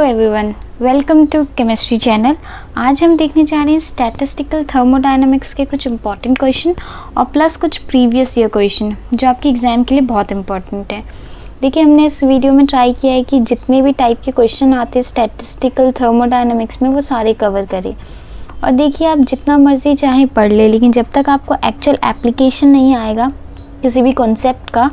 Everyone, welcome to chemistry channel. आज हम देखने जा रहे हैं स्टैटिस्टिकल थर्मोडायनामिक्स के कुछ इंपॉर्टेंट क्वेश्चन और प्लस कुछ प्रीवियस ईयर क्वेश्चन जो आपके एग्ज़ाम के लिए बहुत इंपॉर्टेंट है। देखिए, हमने इस वीडियो में ट्राई किया है कि जितने भी टाइप के क्वेश्चन आते हैं स्टैटिस्टिकल थर्मोडायनामिक्स में वो सारे कवर करें। और देखिए, आप जितना मर्ज़ी चाहें पढ़ ले, लेकिन जब तक आपको एक्चुअल एप्लीकेशन नहीं आएगा किसी भी कॉन्सेप्ट का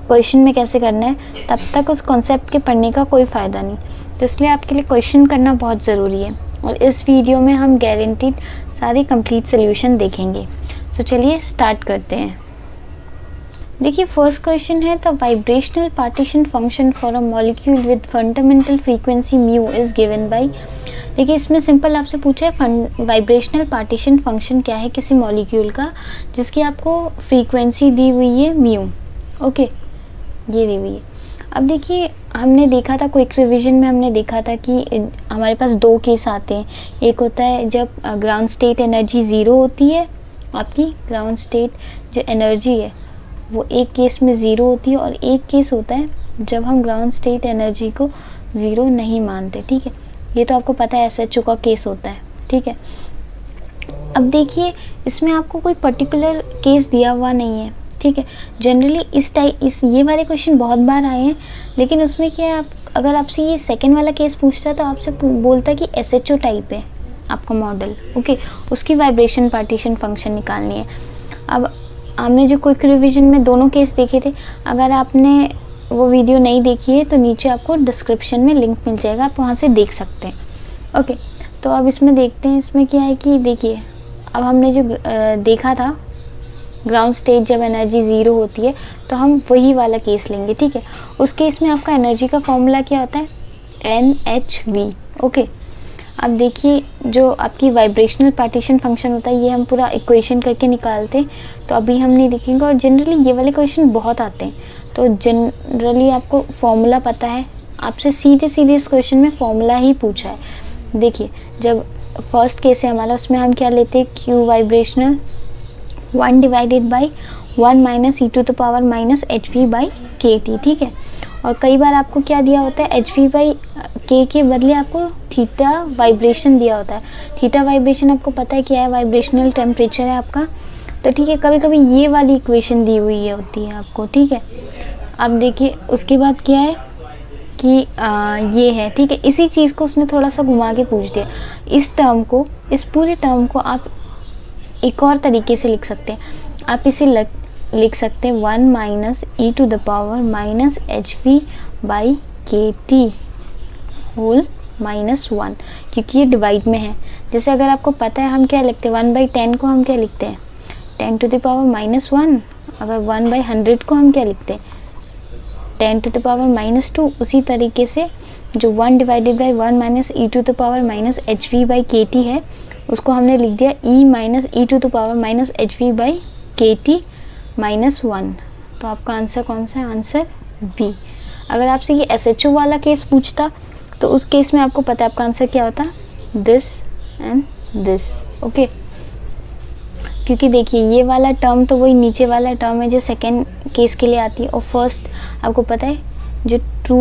क्वेश्चन में कैसे करना है, तब तक उस कॉन्सेप्ट के पढ़ने का कोई फ़ायदा नहीं। तो इसलिए आपके लिए क्वेश्चन करना बहुत ज़रूरी है और इस वीडियो में हम गारंटीड सारी कंप्लीट सोल्यूशन देखेंगे। सो चलिए स्टार्ट करते हैं। देखिए, फर्स्ट क्वेश्चन है the vibrational partition function for a molecule with fundamental frequency mu is given by. देखिए, इसमें सिंपल आपसे पूछा है वाइब्रेशनल पार्टीशन फंक्शन क्या है किसी मॉलिक्यूल का जिसकी आपको फ्रीक्वेंसी दी हुई है म्यू। ओके, ये दी हुई है। अब देखिए, हमने देखा था क्विक रिवीजन में, हमने देखा था कि हमारे पास दो केस आते हैं। एक होता है जब ग्राउंड स्टेट एनर्जी ज़ीरो होती है, आपकी ग्राउंड स्टेट जो एनर्जी है वो एक केस में ज़ीरो होती है, और एक केस होता है जब हम ग्राउंड स्टेट एनर्जी को ज़ीरो नहीं मानते। ठीक है, ये तो आपको पता है SHO का केस होता है। ठीक है, अब देखिए, इसमें आपको कोई पर्टिकुलर केस दिया हुआ नहीं है। ठीक है, जनरली इस ये वाले क्वेश्चन बहुत बार आए हैं, लेकिन उसमें क्या है, आप अगर आपसे ये सेकंड वाला केस पूछता है तो आपसे बोलता है कि SHO टाइप है आपका मॉडल। ओके, उसकी वाइब्रेशन पार्टीशन फंक्शन निकालनी है। अब हमने जो क्विक रिवीजन में दोनों केस देखे थे, अगर आपने वो वीडियो नहीं देखी है तो नीचे आपको डिस्क्रिप्शन में लिंक मिल जाएगा, आप वहाँ से देख सकते हैं। ओके, तो अब इसमें देखते हैं। इसमें क्या है कि देखिए, अब हमने जो देखा था ग्राउंड स्टेट जब एनर्जी ज़ीरो होती है, तो हम वही वाला केस लेंगे। ठीक है, उस केस में आपका एनर्जी का फॉर्मूला क्या होता है, NHV। ओके, अब देखिए, जो आपकी वाइब्रेशनल पार्टीशन फंक्शन होता है ये हम पूरा इक्वेशन करके निकालते हैं, तो अभी हम नहीं देखेंगे। और जनरली ये वाले क्वेश्चन बहुत आते हैं, तो जनरली आपको फॉर्मूला पता है, आपसे सीधे सीधे इस क्वेश्चन में फॉर्मूला ही पूछा है। देखिए, जब फर्स्ट केस है हमारा, उसमें हम क्या लेते हैं, Q vibrational 1 divided by 1 minus e to the power minus HV by KT। ठीक है, और कई बार आपको क्या दिया होता है, HV बाई K के बदले आपको थीटा वाइब्रेशन दिया होता है। थीटा वाइब्रेशन आपको पता है क्या है, वाइब्रेशनल टेम्परेचर है आपका। तो ठीक है, कभी कभी ये वाली इक्वेशन दी हुई है होती है आपको। ठीक है, अब देखिए उसके बाद क्या है कि ये है। ठीक है, इसी चीज़ को उसने थोड़ा सा घुमा के पूछ दिया। इस टर्म को, इस पूरे टर्म को आप एक और तरीके से लिख सकते हैं। आप इसे लिख सकते हैं 1 minus e to the power minus HV by KT whole minus 1, क्योंकि ये डिवाइड में है। जैसे अगर आपको पता है हम क्या लिखते हैं, 1/10 को हम क्या लिखते हैं, 10 टू द पावर माइनस 1। अगर 1/100 को हम क्या लिखते हैं, 10 टू द पावर माइनस 2। उसी तरीके से जो 1 divided by 1 minus e to the power minus HV by KT है, उसको हमने लिख दिया E minus e to the power minus HV by KT minus 1। तो आपका आंसर कौन सा है, आंसर B। अगर आपसे ये SHO वाला केस पूछता तो उस केस में आपको पता है आपका आंसर क्या होता, दिस एंड दिस। ओके, क्योंकि देखिए ये वाला टर्म तो वही नीचे वाला टर्म है जो सेकेंड केस के लिए आती है, और फर्स्ट आपको पता है जो ट्रू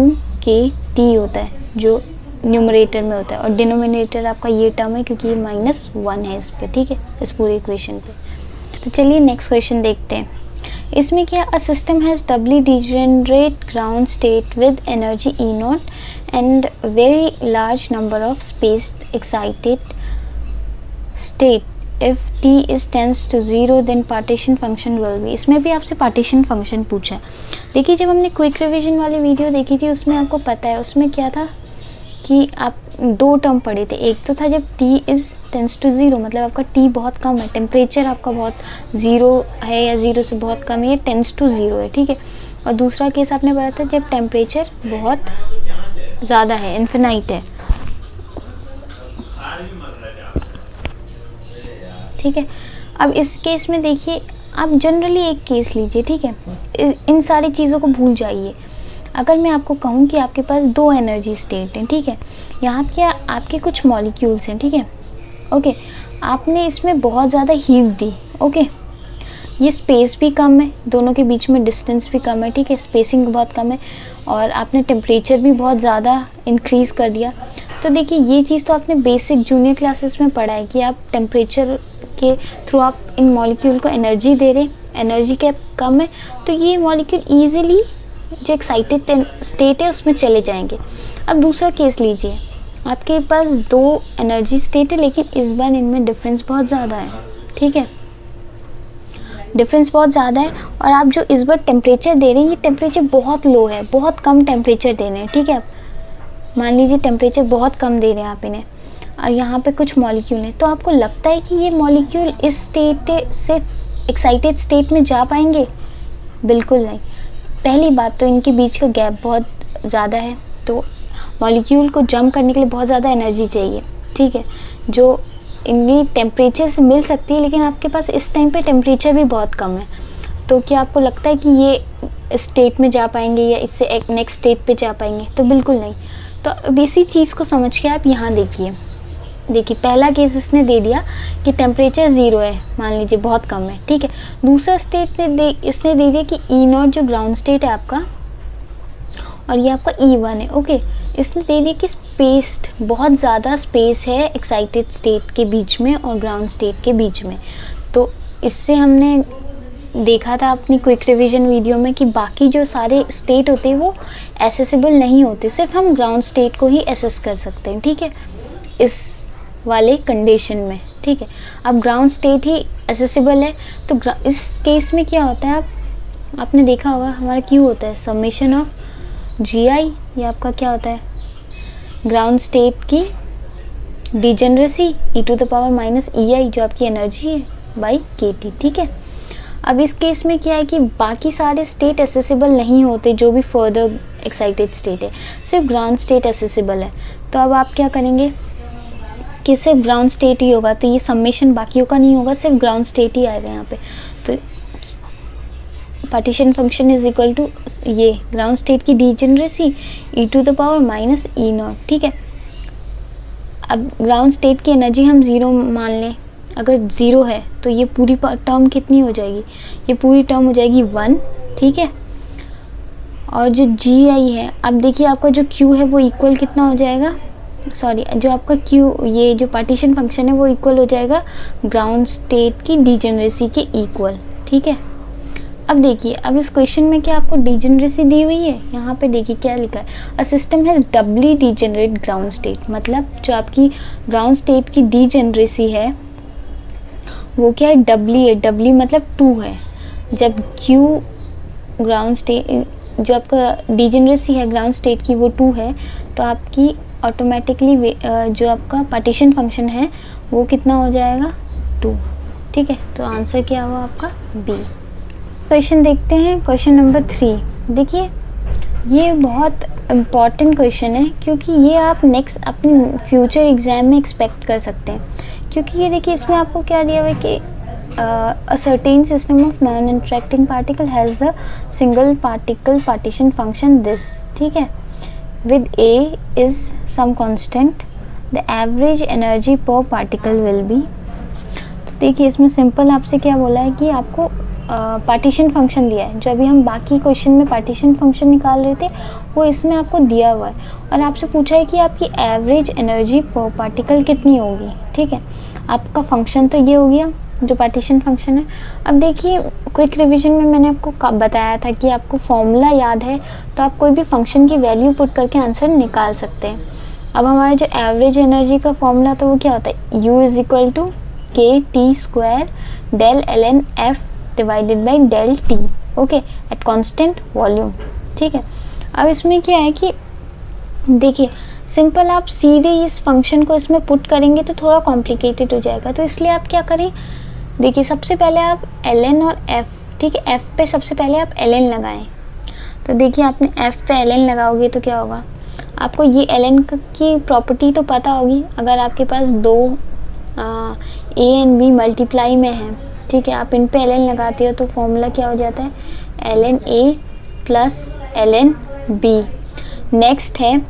KT होता है जो न्यूमरेटर में होता है, और डिनोमिनेटर आपका ये टर्म है क्योंकि ये -1 है इस पे। ठीक है, इस पूरे इक्वेशन पे। तो चलिए नेक्स्ट क्वेश्चन देखते हैं। इसमें क्या, a system has doubly degenerate ground state with energy E0 and very large number of spaced excited state if T is tends to 0 then partition function will be। इसमें भी आपसे पार्टीशन फंक्शन पूछा है। देखिए, जब हमने क्विक रिवीजन वाली video देखी थी उसमें आपको पता है उसमें क्या था कि आप दो टर्म पढ़े थे। एक तो था जब T is tends to 0, मतलब आपका T बहुत कम है, टेम्परेचर आपका बहुत 0 है या 0 से बहुत कम है, ये tends to 0 है। ठीक है, और दूसरा केस आपने पढ़ा था जब टेम्परेचर बहुत ज़्यादा है, इन्फिनाइट है। ठीक है, अब इस केस में देखिए, आप जनरली एक केस लीजिए। ठीक है, इन सारी चीज़ों को भूल जाइए। अगर मैं आपको कहूँ कि आपके पास दो एनर्जी स्टेट हैं, ठीक है, यहाँ क्या आपके कुछ मॉलिक्यूल्स हैं। ठीक है, ओके, आपने इसमें बहुत ज़्यादा हीट दी। ओके, ये स्पेस भी कम है, दोनों के बीच में डिस्टेंस भी कम है। ठीक है, स्पेसिंग बहुत कम है, और आपने टेम्परेचर भी बहुत ज़्यादा इंक्रीज़ कर दिया। तो देखिए ये चीज़ तो आपने बेसिक जूनियर क्लासेस में पढ़ा है कि आप टेम्परेचर के थ्रू आप इन मॉलिक्यूल को एनर्जी दे रहे, एनर्जी के कम है तो ये मॉलिक्यूल ईजिली जो एक्साइटेड स्टेट है उसमें चले जाएंगे। अब दूसरा केस लीजिए, आपके पास 2 एनर्जी स्टेट है लेकिन इस बार इनमें डिफरेंस बहुत ज़्यादा है, ठीक है, डिफरेंस बहुत ज़्यादा है। और आप जो इस बार टेम्परेचर दे रहे हैं ये टेम्परेचर बहुत लो है, बहुत कम टेम्परेचर दे रहे हैं, ठीक है। आप मान लीजिए टेम्परेचर बहुत कम दे रहे हैं आप इन्हें, और यहाँ पे कुछ मॉलिक्यूल हैं, तो आपको लगता है कि ये मॉलिक्यूल इस स्टेट से एक्साइटेड स्टेट में जा पाएंगे? बिल्कुल नहीं। पहली बात तो इनके बीच का गैप बहुत ज़्यादा है, तो मॉलिक्यूल को जंप करने के लिए बहुत ज़्यादा एनर्जी चाहिए, ठीक है, जो इनकी टेम्परेचर से मिल सकती है, लेकिन आपके पास इस टाइम पे टेम्परेचर भी बहुत कम है। तो क्या आपको लगता है कि ये स्टेट में जा पाएंगे या इससे एक नेक्स्ट स्टेट पे जा पाएंगे? तो बिल्कुल नहीं। तो अब इसी चीज़ को समझ के आप यहाँ देखिए, पहला केस इसने दे दिया कि टेम्परेचर 0 है, मान लीजिए बहुत कम है, ठीक है। दूसरा स्टेट इसने दे दिया कि E0 जो ग्राउंड स्टेट है आपका और ये आपका E1 है, ओके। इसने दे दिया कि स्पेस्ड, बहुत ज़्यादा स्पेस है एक्साइटेड स्टेट के बीच में और ग्राउंड स्टेट के बीच में। तो इससे हमने देखा था अपनी क्विक रिवीजन वीडियो में कि बाकी जो सारे स्टेट होते हैं वो एसेसिबल नहीं होते, सिर्फ हम ग्राउंड स्टेट को ही एसेस कर सकते हैं, ठीक है, इस वाले कंडीशन में, ठीक है। अब ग्राउंड स्टेट ही एसेसिबल है, तो इस केस में क्या होता है, आपने देखा होगा हमारा क्यू होता है समेशन ऑफ GI, ये आपका क्या होता है, ग्राउंड स्टेट की डिजेनरेसी e⁻⁻ei जो आपकी एनर्जी है बाई kT, ठीक है। अब इस केस में क्या है कि बाकी सारे स्टेट एसेसिबल नहीं होते, जो भी फर्दर एक्साइटेड स्टेट है, सिर्फ ग्राउंड स्टेट एसेसिबल है। तो अब आप क्या करेंगे कि सिर्फ ग्राउंड स्टेट ही होगा, तो ये समेशन बाकियों का नहीं होगा, सिर्फ ग्राउंड स्टेट ही आएगा यहाँ पे। तो partition function is equal to ये ग्राउंड स्टेट की डिजेनरेसी e⁻⁻e0, ठीक है। अब ग्राउंड स्टेट की एनर्जी हम 0 मान लें, अगर 0 है तो ये पूरी टर्म कितनी हो जाएगी, ये पूरी टर्म हो जाएगी 1, ठीक है। और जो GI है, अब देखिए आपका जो Q है वो इक्वल कितना हो जाएगा, सॉरी जो आपका Q, ये जो पार्टीशन फंक्शन है वो इक्वल हो जाएगा ग्राउंड स्टेट की डिजेनरेसी के इक्वल, ठीक है। अब देखिए, अब इस क्वेश्चन में क्या आपको डिजेनरेसी दी हुई है, यहाँ पे देखिए क्या लिखा है, a system has doubly degenerate ground state, मतलब जो आपकी ग्राउंड स्टेट की डिजेनरेसी है वो क्या है, डबली है, डबली मतलब 2 है। जब Q ग्राउंड स्टेट जो आपका डिजेनरेसी है ग्राउंड स्टेट की वो 2 है, तो आपकी ऑटोमेटिकली जो आपका पार्टीशन फंक्शन है वो कितना हो जाएगा, 2, ठीक है। तो आंसर क्या हुआ आपका B। क्वेश्चन देखते हैं, क्वेश्चन नंबर 3। देखिए ये बहुत इम्पॉर्टेंट क्वेश्चन है क्योंकि ये आप नेक्स्ट अपने फ्यूचर एग्जाम में एक्सपेक्ट कर सकते हैं, क्योंकि ये देखिए इसमें आपको क्या दिया हुआ है कि a certain system of non-interacting particle has the single particle partition function this, ठीक है, with A is some constant, the average energy per particle will be। तो देखिए इसमें सिंपल आपसे क्या बोला है कि आपको पार्टीशन फंक्शन दिया है, जो अभी हम बाकी क्वेश्चन में पार्टीशन फंक्शन निकाल रहे थे वो इसमें आपको दिया हुआ है, और आपसे पूछा है कि आपकी एवरेज एनर्जी पर पार्टिकल कितनी होगी, ठीक है। आपका फंक्शन तो ये हो गया जो पार्टीशन फंक्शन है। अब देखिए क्विक रिवीजन में मैंने आपको बताया था कि आपको फॉर्मूला याद है तो आप कोई भी फंक्शन की वैल्यू पुट करके आंसर निकाल सकते हैं। अब हमारा जो एवरेज एनर्जी का फॉर्मूला तो वो क्या होता है, U is equal to KT² del ln F divided by del T, okay, at constant volume, ठीक है। अब इसमें क्या है कि देखिए सिंपल आप सीधे इस फंक्शन को इसमें पुट करेंगे तो थोड़ा कॉम्प्लिकेटेड हो जाएगा, तो इसलिए आप क्या करें, देखिए सबसे पहले आप ln और f, ठीक है, f पे सबसे पहले आप ln लगाएं। तो देखिए आपने f पे ln लगाओगे तो क्या होगा, आपको ये ln की प्रॉपर्टी तो पता होगी, अगर आपके पास दो a एंड b मल्टीप्लाई में है, ठीक है, आप इन पे ln लगाते हो तो फॉर्मूला क्या हो जाता है, ln a plus ln b। Next है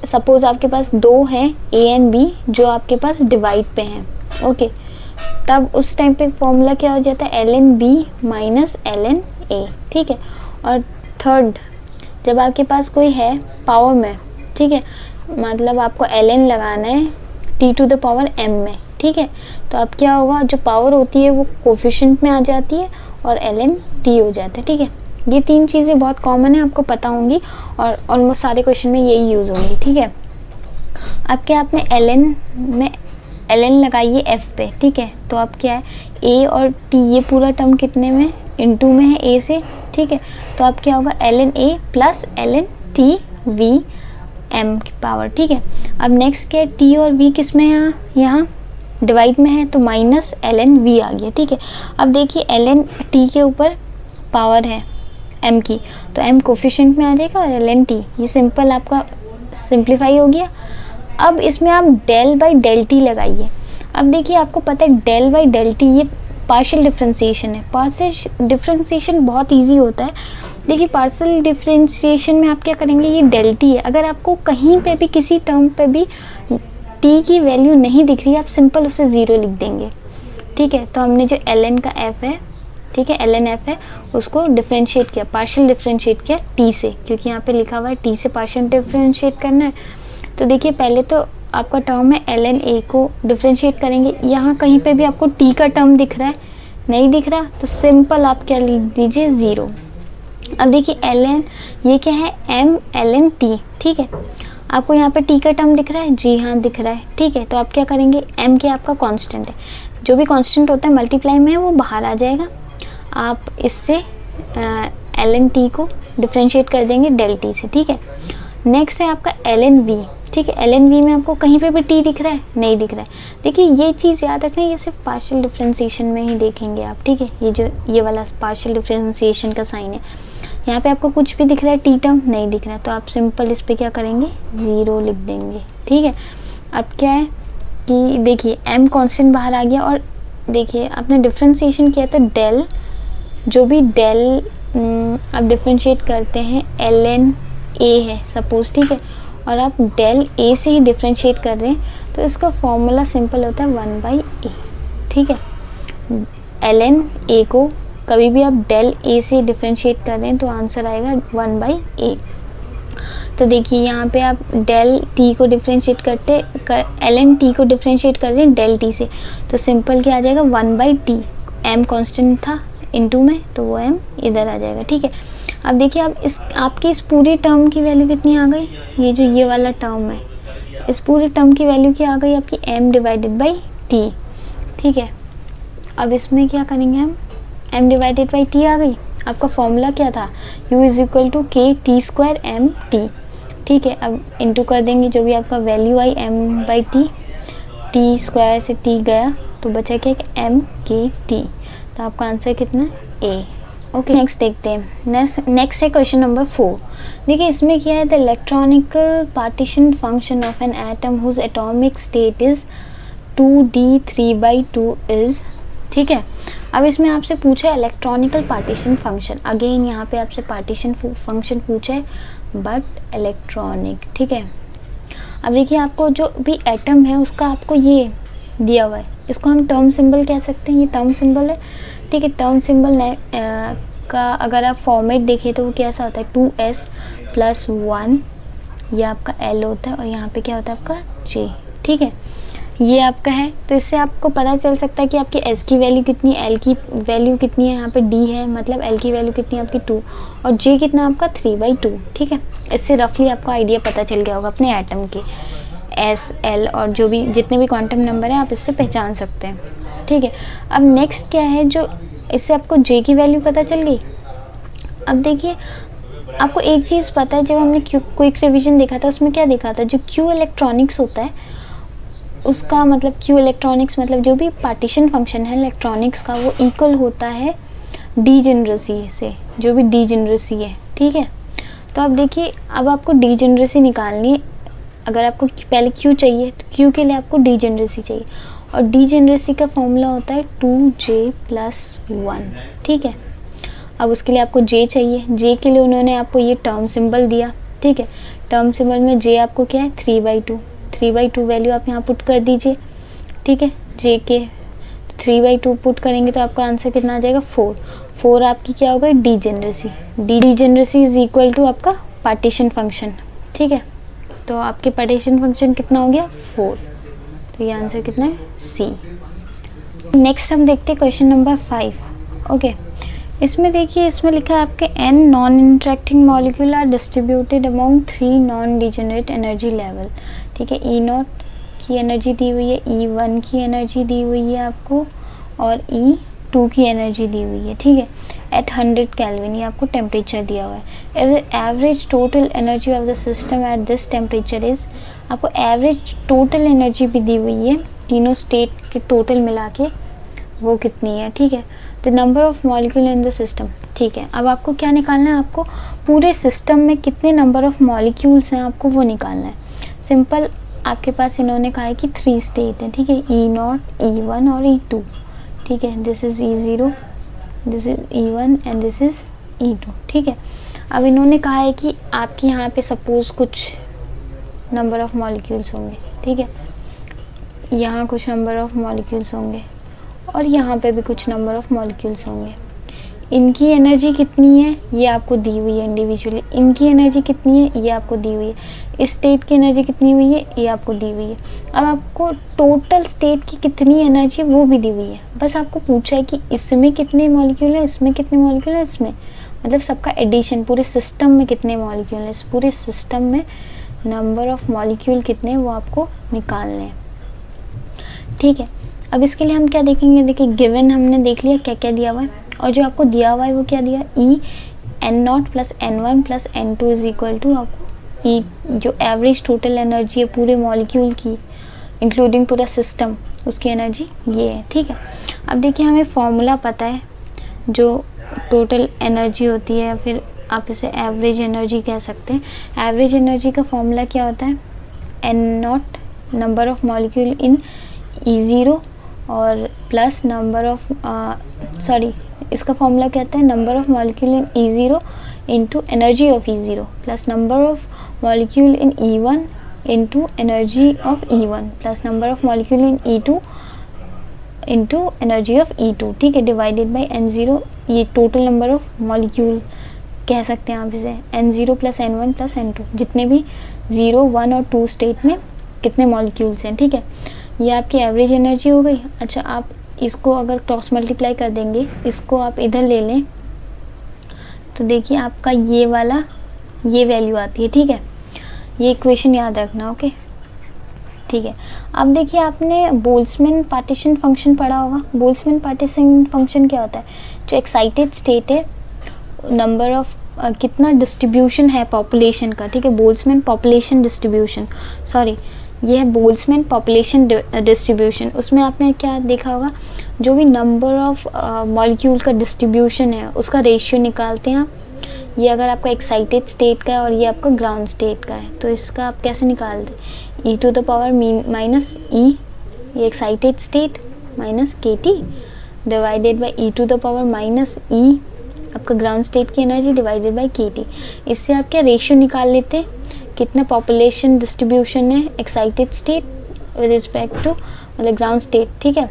सपोज आपके पास दो हैं a एंड b जो आपके पास डिवाइड पे हैं, ओके, तब उस टाइम पे फॉर्मूला क्या हो जाता है, ln b minus ln a, ठीक है। और थर्ड जब आपके पास कोई है पावर में, ठीक है, मतलब आपको ln लगाना है t to the power m में, ठीक है, तो अब क्या होगा, जो पावर होती है वो कोफिशिएंट में आ जाती है और ln t हो जाता है, ठीक है। ये 3 चीज़ें बहुत कॉमन है, आपको पता होंगी और ऑलमोस्ट सारे क्वेश्चन में यही यूज़ होंगी, ठीक है। अब क्या आपने ln में ln लगाइए f पे, ठीक है, तो अब क्या है a और t, ये पूरा टर्म कितने में, इनटू में है a से, ठीक है, तो अब क्या होगा ln a plus ln t v m की पावर, ठीक है। अब नेक्स्ट क्या है, t और v किस में है, यहाँ डिवाइड में है, तो माइनस ln v आ गया, ठीक है। अब देखिए ln t के ऊपर पावर है m की, तो m कोफिशिएंट में आ जाएगा और ln t, ये सिंपल आपका सिंप्लीफाई हो गया। अब इसमें आप डेल बाई डेल टी लगाइए। अब देखिए आपको पता है डेल बाई डेल टी ये पार्शियल डिफरेंशिएशन है। पार्शियल डिफरेंशिएशन बहुत इजी होता है। देखिए पार्शियल डिफरेंशिएशन में आप क्या करेंगे, ये डेल टी है, अगर आपको कहीं पे भी किसी टर्म पे भी टी की वैल्यू नहीं दिख रही, आप सिंपल उसे ज़ीरो लिख देंगे, ठीक है। तो हमने जो ln का f है, ठीक है, ln f है, उसको डिफरेंशिएट किया, पार्शियल डिफरेंशिएट किया t से, क्योंकि यहाँ पे लिखा हुआ है t से पार्शियल डिफरेंशिएट करना है। तो देखिए पहले तो आपका टर्म है ln a को डिफरेंशिएट करेंगे, यहाँ कहीं पे भी आपको t का टर्म दिख रहा है, नहीं दिख रहा, तो सिंपल आप क्या लिख दीजिए, ज़ीरो। अब देखिए ln, ये क्या है m ln t, ठीक है, आपको यहाँ पे t का टर्म दिख रहा है, जी हाँ दिख रहा है, ठीक है। तो आप क्या करेंगे, m क्या आपका कांस्टेंट है, जो भी कांस्टेंट होता है मल्टीप्लाई में वो बाहर आ जाएगा, आप इससे ln t को डिफरेंशिएट कर देंगे डेल t से, ठीक है। नेक्स्ट है आपका ln v, ठीक है, ln v में आपको कहीं पे भी t दिख रहा है, नहीं दिख रहा है। देखिए ये चीज़ याद रखना, ये सिर्फ पार्शियल डिफरेंशिएशन में ही देखेंगे आप, ठीक है, ये जो ये वाला पार्शियल डिफरेंशिएशन का साइन है, यहाँ पे आपको कुछ भी दिख रहा है, t टर्म नहीं दिख रहा है, तो आप सिंपल इस पे क्या करेंगे, ज़ीरो लिख देंगे, ठीक है। अब क्या है कि देखिए m कांस्टेंट बाहर आ गया, और देखिए आपने डिफरेंशिएशन किया तो डेल, जो भी डेल आप डिफरेंशिएट करते हैं ln a है सपोज, ठीक है, और आप डेल a से ही डिफरेंशिएट कर रहे हैं, तो इसका फॉर्मूला सिंपल होता है 1/a, ठीक है। ln a को कभी भी आप डेल a से डिफरेंशिएट कर रहे हैं तो आंसर आएगा 1/a। तो देखिए यहाँ पे आप डेल t को डिफरेंशिएट करते ln t को डिफरेंशिएट कर रहे हैं डेल t से, तो सिंपल क्या आ जाएगा, 1/t, m कांस्टेंट था इनटू में, तो वो m इधर आ जाएगा, ठीक है। अब देखिए आप आपकी इस पूरी टर्म की वैल्यू कितनी आ गई, ये जो ये वाला टर्म है, इस पूरे टर्म की वैल्यू क्या आ गई आपकी, m डिवाइडेड बाई t, ठीक है। अब इसमें क्या करेंगे हम, m डिवाइडेड बाई t आ गई, आपका फॉर्मूला क्या था, u is equal to k t square m t, ठीक है। अब इंटू कर देंगे जो भी आपका value I m by t square से t गया तो बचा क्या, m k t, तो आपका आंसर कितना, a। ओके नेक्स्ट देखते हैं, नेक्स्ट है क्वेश्चन नंबर 4। देखिए इसमें क्या है, the electronical partition function of an atom whose atomic state is 2d3/2 is, ठीक है। अब इसमें आपसे पूछा है इलेक्ट्रॉनिकल पार्टीशन फंक्शन, अगेन यहाँ पे आपसे पार्टीशन फंक्शन पूछा है बट इलेक्ट्रॉनिक, ठीक है। अब देखिए आपको जो भी एटम है उसका आपको ये दिया हुआ है, इसको हम टर्म सिंबल कह सकते हैं, ये टर्म सिंबल है, ठीक है। टर्म सिंबल का अगर आप फॉर्मेट देखें तो वो कैसा होता है, 2s+1, ये आपका l होता है और यहाँ पे क्या होता है आपका j, ठीक है, ये आपका है। तो इससे आपको पता चल सकता है कि आपकी s की वैल्यू कितनी है, l की वैल्यू कितनी है, यहाँ पे d है मतलब l की वैल्यू कितनी है आपकी 2, और j कितना आपका 3/2, ठीक है। इससे रफली आपको आइडिया पता चल गया होगा अपने एटम के, s l और जो भी जितने भी क्वांटम नंबर हैं आप इससे पहचान सकते हैं, ठीक है। अब नेक्स्ट क्या है, जो इससे आपको j की वैल्यू पता चल गई। अब देखिए आपको एक चीज़ पता है, जब हमने क्विक रिवीजन देखा था उसमें क्या देखा था, जो q इलेक्ट्रॉनिक्स होता है उसका मतलब q इलेक्ट्रॉनिक्स मतलब जो भी पार्टीशन फंक्शन है इलेक्ट्रॉनिक्स का वो इक्वल होता है डीजेनरेसी से, जो भी डीजेनरेसी है, ठीक है। तो अब देखिए अब आपको डीजेनरेसी निकालनी है, अगर आपको पहले q चाहिए तो q के लिए आपको डीजेनरेसी चाहिए, और डीजेनरेसी का फॉर्मूला होता है 2j+1, ठीक है। अब उसके लिए आपको j चाहिए, j के लिए उन्होंने आपको ये टर्म सिंबल दिया, ठीक है। टर्म सिंबल में j आपको क्या है 3/2 वैल्यू आप यहाँ पुट कर दीजिए, ठीक है। j के 3/2 पुट करेंगे तो आपका आंसर कितना आ जाएगा 4 आपकी क्या होगा डीजेनरेसी इज इक्वल टू आपका पार्टीशन फंक्शन, ठीक है। तो आपके पार्टीशन फंक्शन कितना हो गया 4, तो ये आंसर कितना है सी। नेक्स्ट हम देखते हैं क्वेश्चन नंबर 5। ओके, इसमें देखिए, इसमें लिखा है आपके n non interacting molecule are distributed among 3 non degenerate energy level, ठीक है। E0 की एनर्जी दी हुई है, E1 की एनर्जी दी हुई है आपको, और E2 की एनर्जी दी हुई है, ठीक है। एट 100 केल्विन, ये आपको टेम्परेचर दिया हुआ है। Average total energy of the system at this temperature is, आपको एवरेज टोटल एनर्जी भी दी हुई है, तीनों स्टेट के टोटल मिला के वो कितनी है, ठीक है। The number of molecule in the system, ठीक है। अब आपको क्या निकालना है, आपको पूरे सिस्टम में कितने नंबर ऑफ मॉलिक्यूल्स हैं आपको वो निकालना है। सिंपल, आपके पास इन्होंने कहा है कि 3 स्टेट हैं, ठीक है, E0, E1 और E2, ठीक है। This is E0, this is E1 and this is E2, ठीक है। अब इन्होंने कहा है कि आपके यहाँ पे सपोज कुछ नंबर ऑफ मॉलिक्यूल्स होंगे, ठीक है, यहाँ कुछ नंबर ऑफ मॉलिक्यूल्स होंगे और यहाँ पे भी कुछ नंबर ऑफ मॉलिक्यूल्स होंगे। इनकी एनर्जी कितनी है ये आपको दी हुई है इंडिविजुअली, इनकी एनर्जी कितनी है ये आपको दी हुई है, इस स्टेट की एनर्जी कितनी हुई है ये आपको दी हुई है। अब आपको टोटल स्टेट की कितनी एनर्जी वो भी दी हुई है, बस आपको पूछा है कि इसमें कितने मॉलिक्यूल हैं, इसमें कितने मॉलिक्यूल हैं, इसमें, मतलब सबका एडिशन, पूरे सिस्टम में कितने मॉलिक्यूल हैं, इस पूरे सिस्टम में नंबर ऑफ मॉलिक्यूल कितने हैं वो आपको निकालने हैं, ठीक है। अब इसके लिए हम क्या देखेंगे, देखिए गिवन हमने देख लिया क्या क्या दिया हुआ है, और जो आपको दिया हुआ है वो क्या दिया, En0 plus N1 plus N2 is equal to आपको E, जो एवरेज टोटल एनर्जी है पूरे मॉलिक्यूल की इंक्लूडिंग पूरा सिस्टम, उसकी एनर्जी ये है, ठीक है। अब देखिए हमें फॉर्मूला पता है जो टोटल एनर्जी होती है, फिर आप इसे एवरेज एनर्जी कह सकते हैं। एवरेज एनर्जी का फॉर्मूला क्या होता है, N0 number of molecule in E0 और प्लस नंबर ऑफ इसका फॉर्मूला क्या होता है, number of molecule in E0 into energy of E0 plus number of molecule in E1 into energy of E1 plus number of molecule in E2 into energy of E2, ठीक है, divided by N0, ये total number of molecule कह सकते हैं आप इसे, N0 plus N1 plus N2, जितने भी 0, 1 और 2 स्टेट में कितने मॉलिक्यूल्स हैं, ठीक है। ये आपकी एवरेज एनर्जी हो गई। अच्छा, आप इसको अगर क्रॉस मल्टीप्लाई कर देंगे, इसको आप इधर ले लें तो देखिए आपका ये वाला ये वैल्यू आती है, ठीक है। ये इक्वेशन याद रखना, ओके, ठीक है। अब देखिए आपने बोल्ट्जमैन पार्टीशन फंक्शन पढ़ा होगा। बोल्ट्जमैन पार्टीशन फंक्शन क्या होता है, जो एक्साइटेड स्टेट है, नंबर ऑफ कितना डिस्ट्रीब्यूशन है पॉपुलेशन का, ठीक है, बोल्ट्जमैन पॉपुलेशन डिस्ट्रीब्यूशन, सॉरी ये है बोल्ट्जमैन पॉपुलेशन डिस्ट्रीब्यूशन। उसमें आपने क्या देखा होगा, जो भी नंबर ऑफ मॉलिक्यूल का डिस्ट्रीब्यूशन है उसका रेशियो निकालते हैं आप। ये अगर आपका एक्साइटेड स्टेट का है और ये आपका ग्राउंड स्टेट का है, तो इसका आप कैसे निकालते, e to the power minus E, ये excited state, minus KT divided by e to the power minus E, आपका ग्राउंड स्टेट की एनर्जी डिवाइडेड बाई KT। इससे आप क्या रेशियो निकाल लेते हैं, कितना पॉपुलेशन डिस्ट्रीब्यूशन है excited state with respect to मतलब ग्राउंड स्टेट, ठीक है।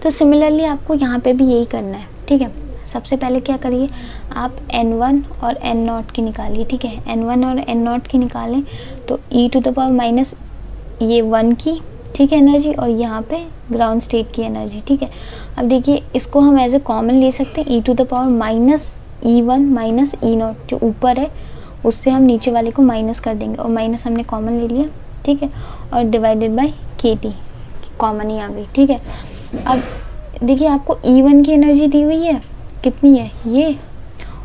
तो सिमिलरली आपको यहाँ पे भी यही करना है, ठीक है। सबसे पहले क्या करिए, आप N1 और N0 की निकालिए, ठीक है। N1 और N0 की निकालें तो e to the power minus ये 1 की, ठीक है, एनर्जी, और यहाँ पे ग्राउंड स्टेट की एनर्जी, ठीक है। अब देखिए इसको हम एज ए कॉमन ले सकते हैं, e to the power minus E1 माइनस E0, जो ऊपर है उससे हम नीचे वाले को माइनस कर देंगे, और माइनस हमने कॉमन ले लिया, ठीक है, और डिवाइडेड बाय KT, कॉमन ही आ गई, ठीक है। अब देखिए आपको E1 की एनर्जी दी हुई है, कितनी है ये,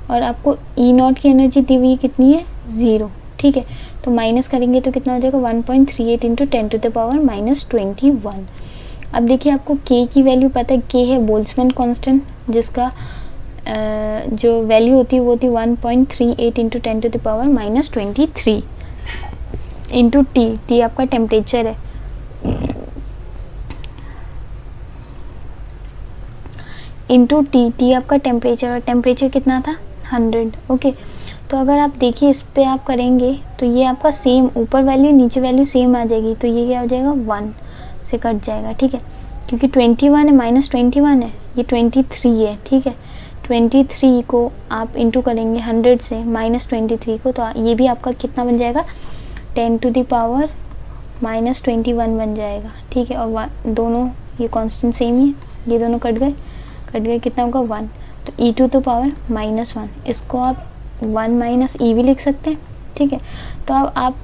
और आपको E0 की एनर्जी दी हुई है कितनी है, 0, ठीक है। तो माइनस करेंगे तो कितना हो जाएगा 1.38 into 10 to the power minus 21। अब देखिए आपको K की वैल्यू पता है, K है बोल्ट्जमैन कांस्टेंट, जिसका जो वैल्यू होती है वो होती है 1.38 into 10 to the power minus 23 into T आपका टेम्परेचर है, इंटू T आपका टेम्परेचर, और टेम्परेचर कितना था 100, ओके। तो अगर आप देखिए इस पे आप करेंगे तो ये आपका सेम ऊपर वैल्यू नीचे वैल्यू सेम आ जाएगी, तो ये क्या हो जाएगा 1 से कट जाएगा, ठीक है, क्योंकि 21 है माइनस 21 है, ये 23 है, ठीक है, 23 को आप इंटू करेंगे 100 से -23 को, तो ये भी आपका कितना बन जाएगा 10 टू द पावर -21 बन जाएगा, ठीक है। और दोनों ये कांस्टेंट सेम ही है, ये दोनों कट गए कितना होगा 1, तो e टू द पावर -1, इसको आप 1 माइनस ई भी लिख सकते हैं, ठीक है। तो अब आप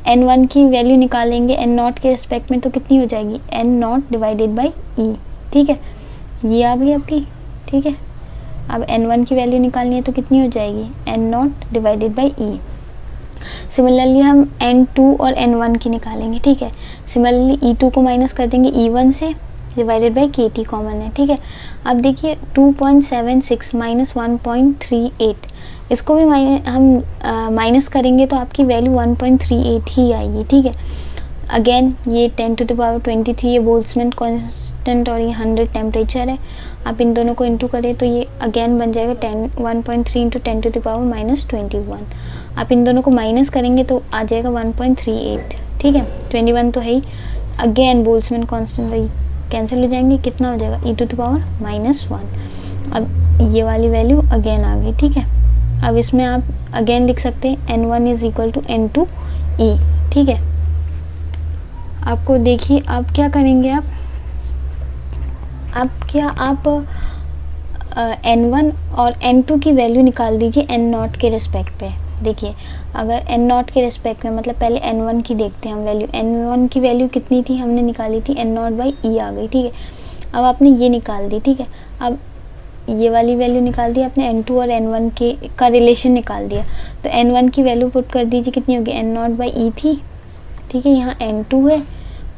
n1 की वैल्यू निकालेंगे n0 के रिस्पेक्ट में, तो कितनी हो जाएगी n0 डिवाइडेड बाई ई, ठीक है, ये आ गई आपकी, ठीक है। अब n1 की वैल्यू निकालनी है तो कितनी हो जाएगी n0 divided by E. Similarly हम n2 और n1 की निकालेंगे, ठीक है। सिमिलरली e2 को माइनस कर देंगे e1 से, डिवाइडेड बाई kt कॉमन है, ठीक है। अब देखिए 2.76 माइनस 1.38, इसको भी हम माइनस करेंगे तो आपकी वैल्यू 1.38 ही आएगी, ठीक है। अगेन ये 10 टू द पावर 23 ये बोल्ट्जमैन कांस्टेंट और ये 100 टेम्परेचर है, आप इन दोनों को इंटू करें तो ये अगेन बन जाएगा 1.3 इंटू 10 टू द पावर -21। आप इन दोनों को माइनस करेंगे तो आ जाएगा 1.38, ठीक है। 21 तो है ही, अगेन बोल्ट्जमैन कांस्टेंट वही कैंसिल हो जाएंगे, कितना हो जाएगा e टू द पावर -1। अब ये वाली वैल्यू अगेन आ गई, ठीक है। अब इसमें आप अगेन लिख सकते हैं n1 is equal to n2e, ठीक है। आपको देखिए आप क्या करेंगे, आप n1 और n2 की वैल्यू निकाल दीजिए n0 के रिस्पेक्ट पे। देखिए अगर n0 के रिस्पेक्ट में, मतलब पहले n1 की देखते हैं हम वैल्यू, n1 की वैल्यू कितनी थी हमने निकाली थी n0 बाई ई आ गई, ठीक है। अब आपने ये निकाल दी, ठीक है। अब ये वाली वैल्यू निकाल दी आपने, n2 और n1 के का रिलेशन निकाल दिया, तो n1 की वैल्यू पुट कर दीजिए, कितनी होगी n0 बाई ई थी, ठीक है। यहाँ n2 है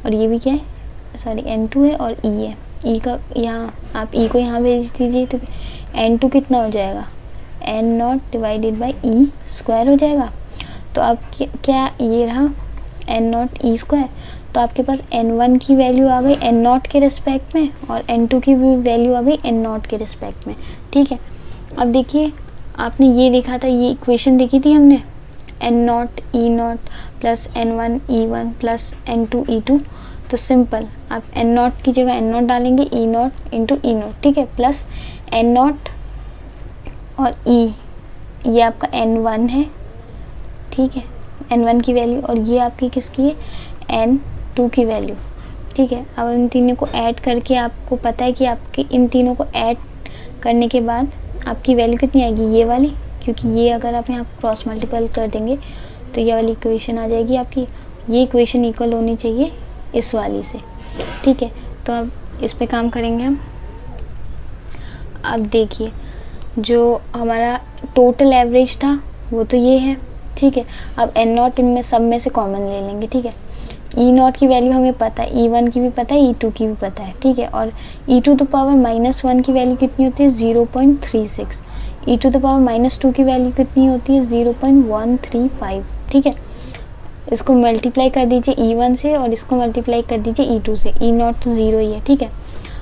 और ये भी क्या है, सॉरी n2 है और e है, e का यहाँ आप e को यहाँ भेज दीजिए, तो n2 कितना हो जाएगा n0 divided by E square हो जाएगा। तो आप क्या ये रहा n0 ई स्क्वायर, तो आपके पास n1 की वैल्यू आ गई n0 के रिस्पेक्ट में और n2 की भी वैल्यू आ गई n0 के रिस्पेक्ट में, ठीक है। अब देखिए आपने ये देखा था, ये इक्वेशन देखी थी हमने n0 e0 plus n1 e1 plus n2 e2, तो सिंपल आप n0 की जगह n0 डालेंगे, e0 इंटू e0, ठीक है, प्लस n0 और e, ये आपका n1 है, ठीक है, n1 की वैल्यू, और ये आपकी किसकी है n2 की वैल्यू, ठीक है। अब इन तीनों को ऐड करके आपको पता है कि आपके इन तीनों को ऐड करने के बाद आपकी वैल्यू कितनी आएगी, ये वाली, क्योंकि ये अगर आप यहाँ क्रॉस मल्टीपल कर देंगे तो ये वाली इक्वेशन आ जाएगी आपकी, ये इक्वेशन इक्वल होनी चाहिए इस वाली से, ठीक है। तो अब इस पे काम करेंगे हम। अब देखिए जो हमारा टोटल एवरेज था वो तो ये है, ठीक है। अब n0 इनमें सब में से कॉमन ले लेंगे, ठीक है। e0 की वैल्यू हमें पता है, e1 की भी पता है, e2 की भी पता है, ठीक है। और e टू द पावर -1 की वैल्यू कितनी होती है 0.36, e टू द पावर -2 की वैल्यू कितनी होती है 0.135, ठीक है। इसको मल्टीप्लाई कर दीजिए e1 से और इसको मल्टीप्लाई कर दीजिए e2 से, e0 तो 0 ही है, ठीक है।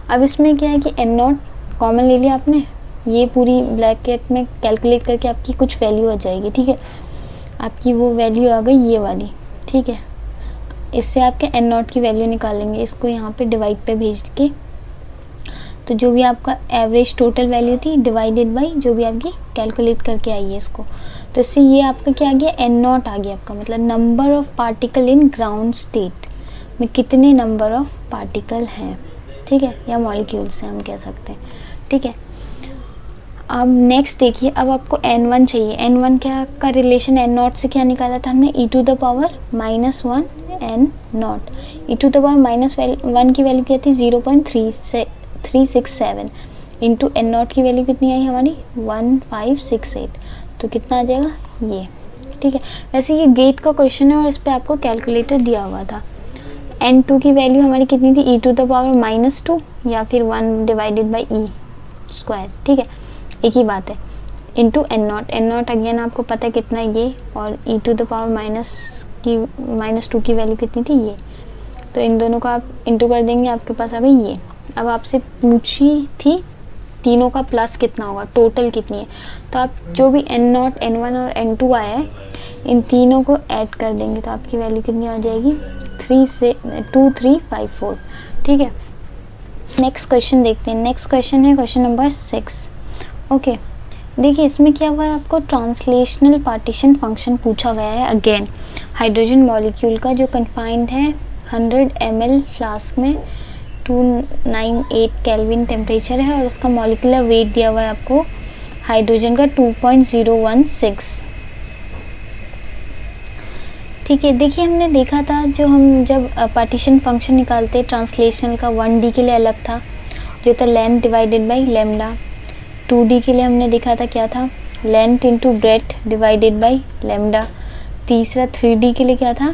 अब इसमें क्या है कि n0 कॉमन ले लिया आपने, ये पूरी ब्रैकेट में कैलकुलेट करके आपकी कुछ वैल्यू आ जाएगी, ठीक है। आपकी वो वैल्यू आ गई ये वाली, ठीक है। इससे आपके n0 की वैल्यू निकालेंगे, इसको यहाँ पे डिवाइड पे भेज के, तो जो भी आपका एवरेज टोटल वैल्यू थी डिवाइडेड बाई जो भी आपकी कैलकुलेट करके आई है इसको, तो इससे ये आपका क्या आ गया n0 आ गया आपका, मतलब number of particle in ground state में कितने नंबर ऑफ पार्टिकल हैं, ठीक है, या मॉलिक्यूल्स से हम कह सकते हैं, ठीक है। अब नेक्स्ट देखिए, अब आपको n1 चाहिए, n1 क्या का रिलेशन n0 से क्या निकाला था हमने, e to the power -1 n0, e to the power -1 की वैल्यू क्या थी 0.367 इंटू n0 की वैल्यू कितनी आई हमारी 1568, तो कितना आ जाएगा ये, ठीक है। वैसे ये गेट का क्वेश्चन है और इस पर आपको कैलकुलेटर दिया हुआ था। n2 की वैल्यू हमारी कितनी थी e टू द पावर -2 या फिर 1 डिवाइडेड बाई ई स्क्वायर, ठीक है, एक ही बात है, इंटू n0 अगेन आपको पता है कितना है ये, और e टू द पावर -2 की वैल्यू कितनी थी ये, तो इन दोनों का आप इंटू कर देंगे, आपके पास आ गई ये। अब आपसे पूछी थी तीनों का प्लस कितना होगा, टोटल कितनी है, तो आप जो भी n0 n1 और n2 आया है इन तीनों को ऐड कर देंगे तो आपकी वैल्यू कितनी आ जाएगी 2354, ठीक है। नेक्स्ट क्वेश्चन देखते हैं। नेक्स्ट क्वेश्चन है क्वेश्चन नंबर 6, ओके, देखिए इसमें क्या हुआ है, आपको ट्रांसलेशनल पार्टीशन फंक्शन पूछा गया है अगेन। हाइड्रोजन मॉलिक्यूल का जो कन्फाइंड है 100 ml फ्लास्क में 298 केल्विन टेम्परेचर है और उसका मॉलिक्यूलर वेट दिया हुआ है आपको हाइड्रोजन का 2.016। ठीक है, देखिए हमने देखा था जो हम जब पार्टीशन फंक्शन निकालते ट्रांसलेशनल का 1D के लिए अलग था जो था length divided by lambda, 2D के लिए हमने देखा था क्या था length into breadth divided by lambda, तीसरा 3D के लिए क्या था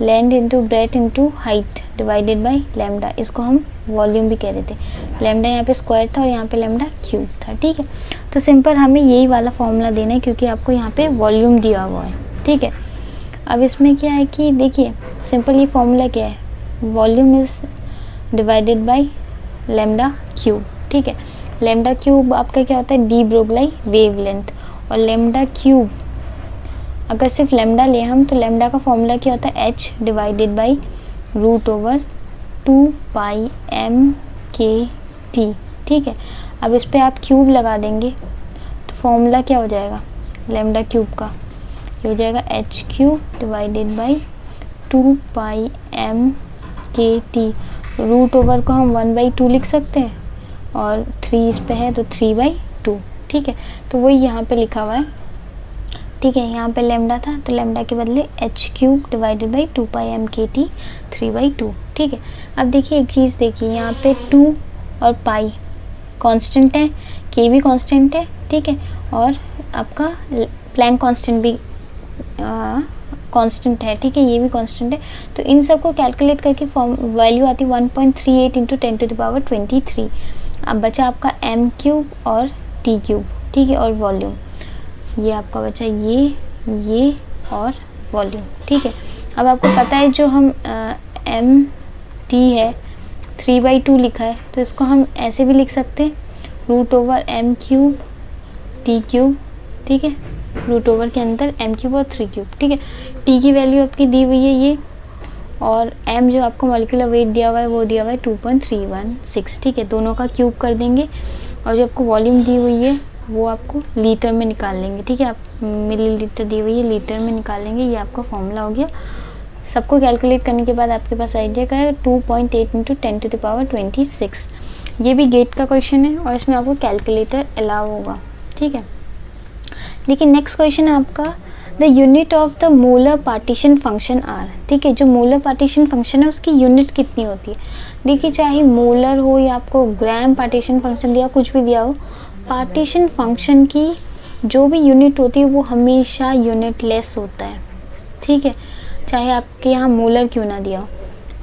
length into breadth into height divided by lambda, इसको हम वॉल्यूम भी कह रहे थे। लेमडा यहाँ पे स्क्वायर था और यहाँ पे लेमडा क्यूब था। ठीक है, तो सिंपल हमें यही वाला फॉर्मूला देना है क्योंकि आपको यहाँ पे वॉल्यूम दिया हुआ है। ठीक है, अब इसमें क्या है कि देखिए सिंपल ये फॉर्मूला क्या है, volume is divided by lambda cube. ठीक है, लेमडा क्यूब आपका क्या होता है डी ब्रोगली वेवलेंथ, और लेमडा क्यूब अगर सिर्फ लेमडा ले हम तो लेमडा का फॉर्मूला क्या होता है h divided by root over 2 pi m k t। ठीक है, अब इस पर आप क्यूब लगा देंगे तो फॉर्मूला क्या हो जाएगा लेमडा क्यूब का, ये हो जाएगा h cube divided by 2 pi m k t। Root over को हम 1/2 लिख सकते हैं और 3 इस पे है तो 3/2। ठीक है, तो वही यहाँ पे लिखा हुआ है। ठीक है, यहाँ पे लेमडा था तो लेमडा के बदले h cube divided by 2 pi m k t 3/2। ठीक है, अब देखिए एक चीज़ देखिए यहाँ पे 2 और पाई कांस्टेंट है, k भी कांस्टेंट है। ठीक है, और आपका प्लैंक कांस्टेंट भी कांस्टेंट है। ठीक है, ये भी कांस्टेंट है, तो इन सब को कैलकुलेट करके फॉर्म वैल्यू आती है 1.38 इंटू 10⁻23। अब बचा आपका m क्यूब और t क्यूब। ठीक है, और वॉल्यूम ये आपका बचा ये और वॉल्यूम। ठीक है, अब आपको पता है जो हम m t है 3/2 लिखा है तो इसको हम ऐसे भी लिख सकते हैं root over m cube t cube. ठीक है, रूट ओवर के अंदर m क्यूब और 3 क्यूब। ठीक है, t की वैल्यू आपकी दी हुई है ये, और m जो आपको मॉलिक्यूलर वेट दिया हुआ है वो दिया हुआ है 2.316। ठीक है, दोनों का क्यूब कर देंगे और जो आपको वॉल्यूम दी हुई है वो आपको लीटर में निकाल लेंगे। ठीक है, आप मिलीलीटर दी हुई है लीटर में निकाल लेंगे, ये आपका फॉर्मूला हो गया। सबको कैलकुलेट करने के बाद आपके पास आइडिया का है 2.8 इंटू 10⁻26। ये भी गेट का क्वेश्चन है और इसमें आपको कैलकुलेटर अलाउ होगा। ठीक है, देखिए नेक्स्ट क्वेश्चन है आपका the unit of the molar partition function are. ठीक है, जो मोलर पार्टीशन फंक्शन है उसकी यूनिट कितनी होती है। देखिए चाहे मोलर हो या आपको ग्राम पार्टीशन फंक्शन दिया कुछ भी दिया हो, पार्टीशन फंक्शन की जो भी यूनिट होती है वो हमेशा यूनिट लेस होता है। ठीक है, चाहे आपके यहाँ मोलर क्यों ना दिया हो।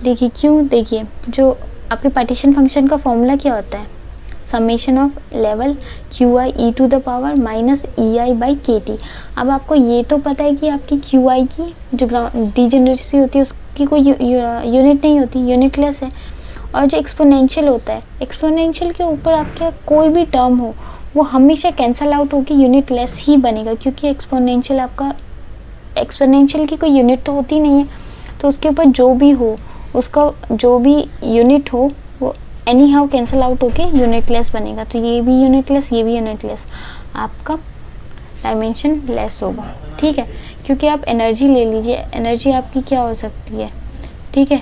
देखिए क्यों, देखिए जो आपके पार्टीशन फंक्शन का फॉर्मूला क्या होता है summation of level Q I E to the power minus E I by K T. अब आपको ये तो पता है कि आपकी क्यू आई की जो डिजेनरेसी होती है उसकी कोई यूनिट नहीं होती, यूनिटलेस है। और जो एक्सपोनेंशियल होता है, एक्सपोनेंशियल के ऊपर आपका कोई भी टर्म हो वो हमेशा कैंसल आउट होकर यूनिटलेस ही बनेगा, क्योंकि एक्सपोनेंशियल आपका एक्सपोनेंशियल की कोई यूनिट तो होती नहीं है, तो उसके ऊपर जो भी हो उसका जो भी यूनिट हो वो एनी हाउ कैंसल आउट होके यूनिटलेस बनेगा। तो ये भी यूनिटलेस ये भी यूनिटलेस, आपका डायमेंशन लेस होगा। ठीक है, क्योंकि आप एनर्जी ले लीजिए, एनर्जी आपकी क्या हो सकती है, ठीक है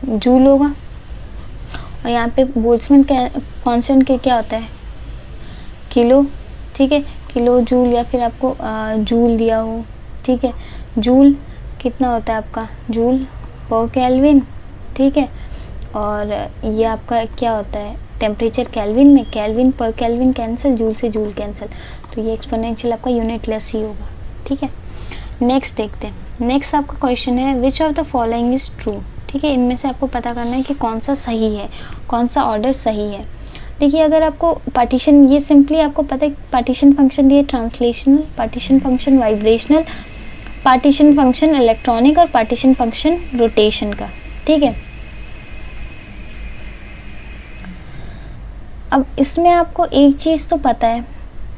जूल होगा, और यहाँ पे बोल्ट्जमैन कांस्टेंट के क्या होता है किलो। ठीक है, किलो जूल या फिर आपको जूल दिया हो। ठीक है, जूल कितना होता है आपका जूल पर केल्विन। ठीक है, और ये आपका क्या होता है टेम्परेचर केल्विन में, केल्विन पर केल्विन कैंसिल, जूल से जूल कैंसिल, तो ये एक्सपोनेंशियल आपका यूनिटलेस ही होगा। ठीक है, नेक्स्ट देखते हैं। नेक्स्ट आपका क्वेश्चन है which of the following is true. ठीक है, इनमें से आपको पता करना है कि कौन सा सही है, कौन सा ऑर्डर सही है। देखिए अगर आपको पार्टीशन, ये सिंपली आपको पता है पार्टीशन फंक्शन दिए translational, partition function vibrational, partition function electronic और पार्टीशन फंक्शन रोटेशन का। ठीक है, अब इसमें आपको एक चीज़ तो पता है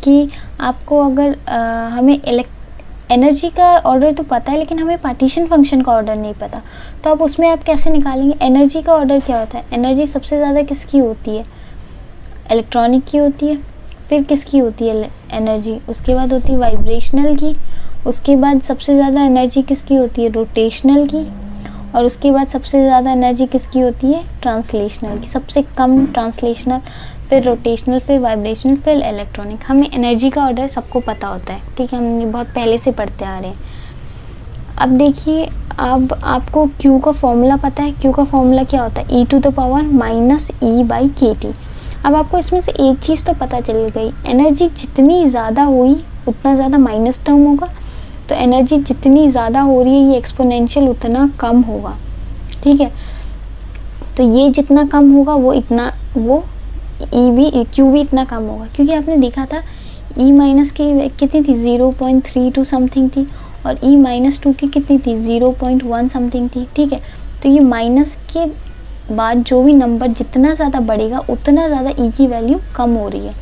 कि आपको अगर हमें एनर्जी का ऑर्डर तो पता है लेकिन हमें पार्टीशन फंक्शन का ऑर्डर नहीं पता, तो अब उसमें आप कैसे निकालेंगे। एनर्जी का ऑर्डर क्या होता है, एनर्जी सबसे ज़्यादा किसकी होती है इलेक्ट्रॉनिक की होती है, फिर किसकी होती है एनर्जी, उसके बाद होती है वाइब्रेशनल की, उसके बाद सबसे ज़्यादा एनर्जी किसकी होती है, रोटेशनल की, और उसके बाद सबसे ज़्यादा एनर्जी किसकी होती है, ट्रांसलेशनल की, सबसे कम ट्रांसलेशनल, फिर रोटेशनल, फिर वाइब्रेशनल, फिर इलेक्ट्रॉनिक। हमें एनर्जी का ऑर्डर सबको पता होता है, ठीक है, हम ये बहुत पहले से पढ़ते आ रहे हैं। अब देखिए, अब आपको Q का फॉर्मूला पता है। Q का फॉर्मूला क्या होता है, e⁻⁻⁻ अब आपको इसमें से एक चीज़ तो पता चल गई, एनर्जी जितनी ज़्यादा हुई उतना ज़्यादा माइनस टर्म होगा, तो एनर्जी जितनी ज़्यादा हो रही है ये एक्सपोनेंशियल उतना कम होगा, ठीक है। तो ये जितना कम होगा वो Q भी इतना कम होगा, क्योंकि आपने देखा था E माइनस की कितनी थी, 0.32 समथिंग थी, और E-2 की कितनी थी, 0.1 समथिंग थी, ठीक है। तो ये माइनस के बाद जो भी नंबर जितना ज़्यादा बढ़ेगा उतना ज़्यादा E की वैल्यू कम हो रही है।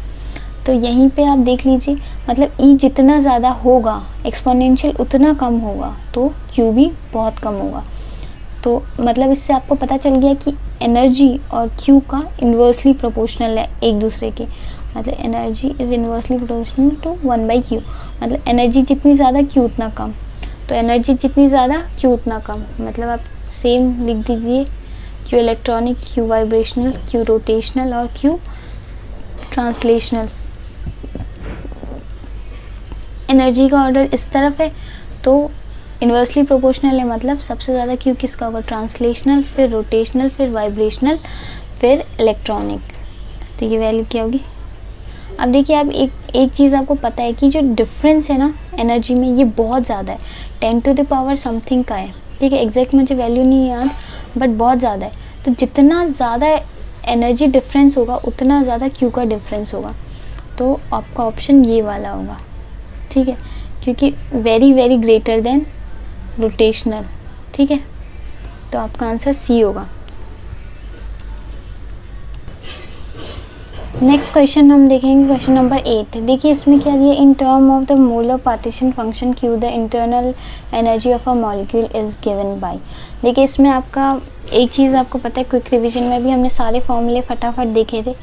तो यहीं पे आप देख लीजिए, मतलब E जितना ज़्यादा होगा एक्सपोनेंशियल उतना कम होगा, तो Q भी बहुत कम होगा। तो मतलब इससे आपको पता चल गया कि एनर्जी और Q का इन्वर्सली प्रोपोर्शनल है एक दूसरे के, मतलब energy is inversely proportional to 1/Q, मतलब एनर्जी जितनी ज़्यादा Q उतना कम, तो एनर्जी जितनी ज़्यादा Q उतना कम, मतलब आप सेम लिख दीजिए, Q electronic, Q vibrational, Q rotational और Q ट्रांसलेशनल। एनर्जी का ऑर्डर इस तरफ है, तो इन्वर्सली प्रोपोर्शनल है, मतलब सबसे ज़्यादा Q किसका होगा, ट्रांसलेशनल, फिर रोटेशनल, फिर वाइब्रेशनल, फिर इलेक्ट्रॉनिक। तो ये वैल्यू क्या होगी। अब देखिए, आप एक चीज़ आपको पता है कि जो डिफरेंस है ना एनर्जी में, ये बहुत ज़्यादा है, 10⁻ समथिंग का है, ठीक है। एग्जैक्ट मुझे वैल्यू नहीं याद, बट बहुत ज़्यादा है। तो जितना ज़्यादा एनर्जी डिफरेंस होगा उतना ज़्यादा Q का डिफरेंस होगा, तो आपका ऑप्शन ये वाला होगा, ठीक है, क्योंकि very very greater than rotational, ठीक है। तो आपका आंसर C होगा। नेक्स्ट क्वेश्चन हम देखेंगे, क्वेश्चन नंबर 8। देखिए इसमें क्या दिया, in term of the molar partition function Q the internal energy of a molecule is given by. देखिए इसमें आपका एक चीज़ आपको पता है, क्विक रिवीजन में भी हमने सारे फॉर्मूले फटाफट देखे थे,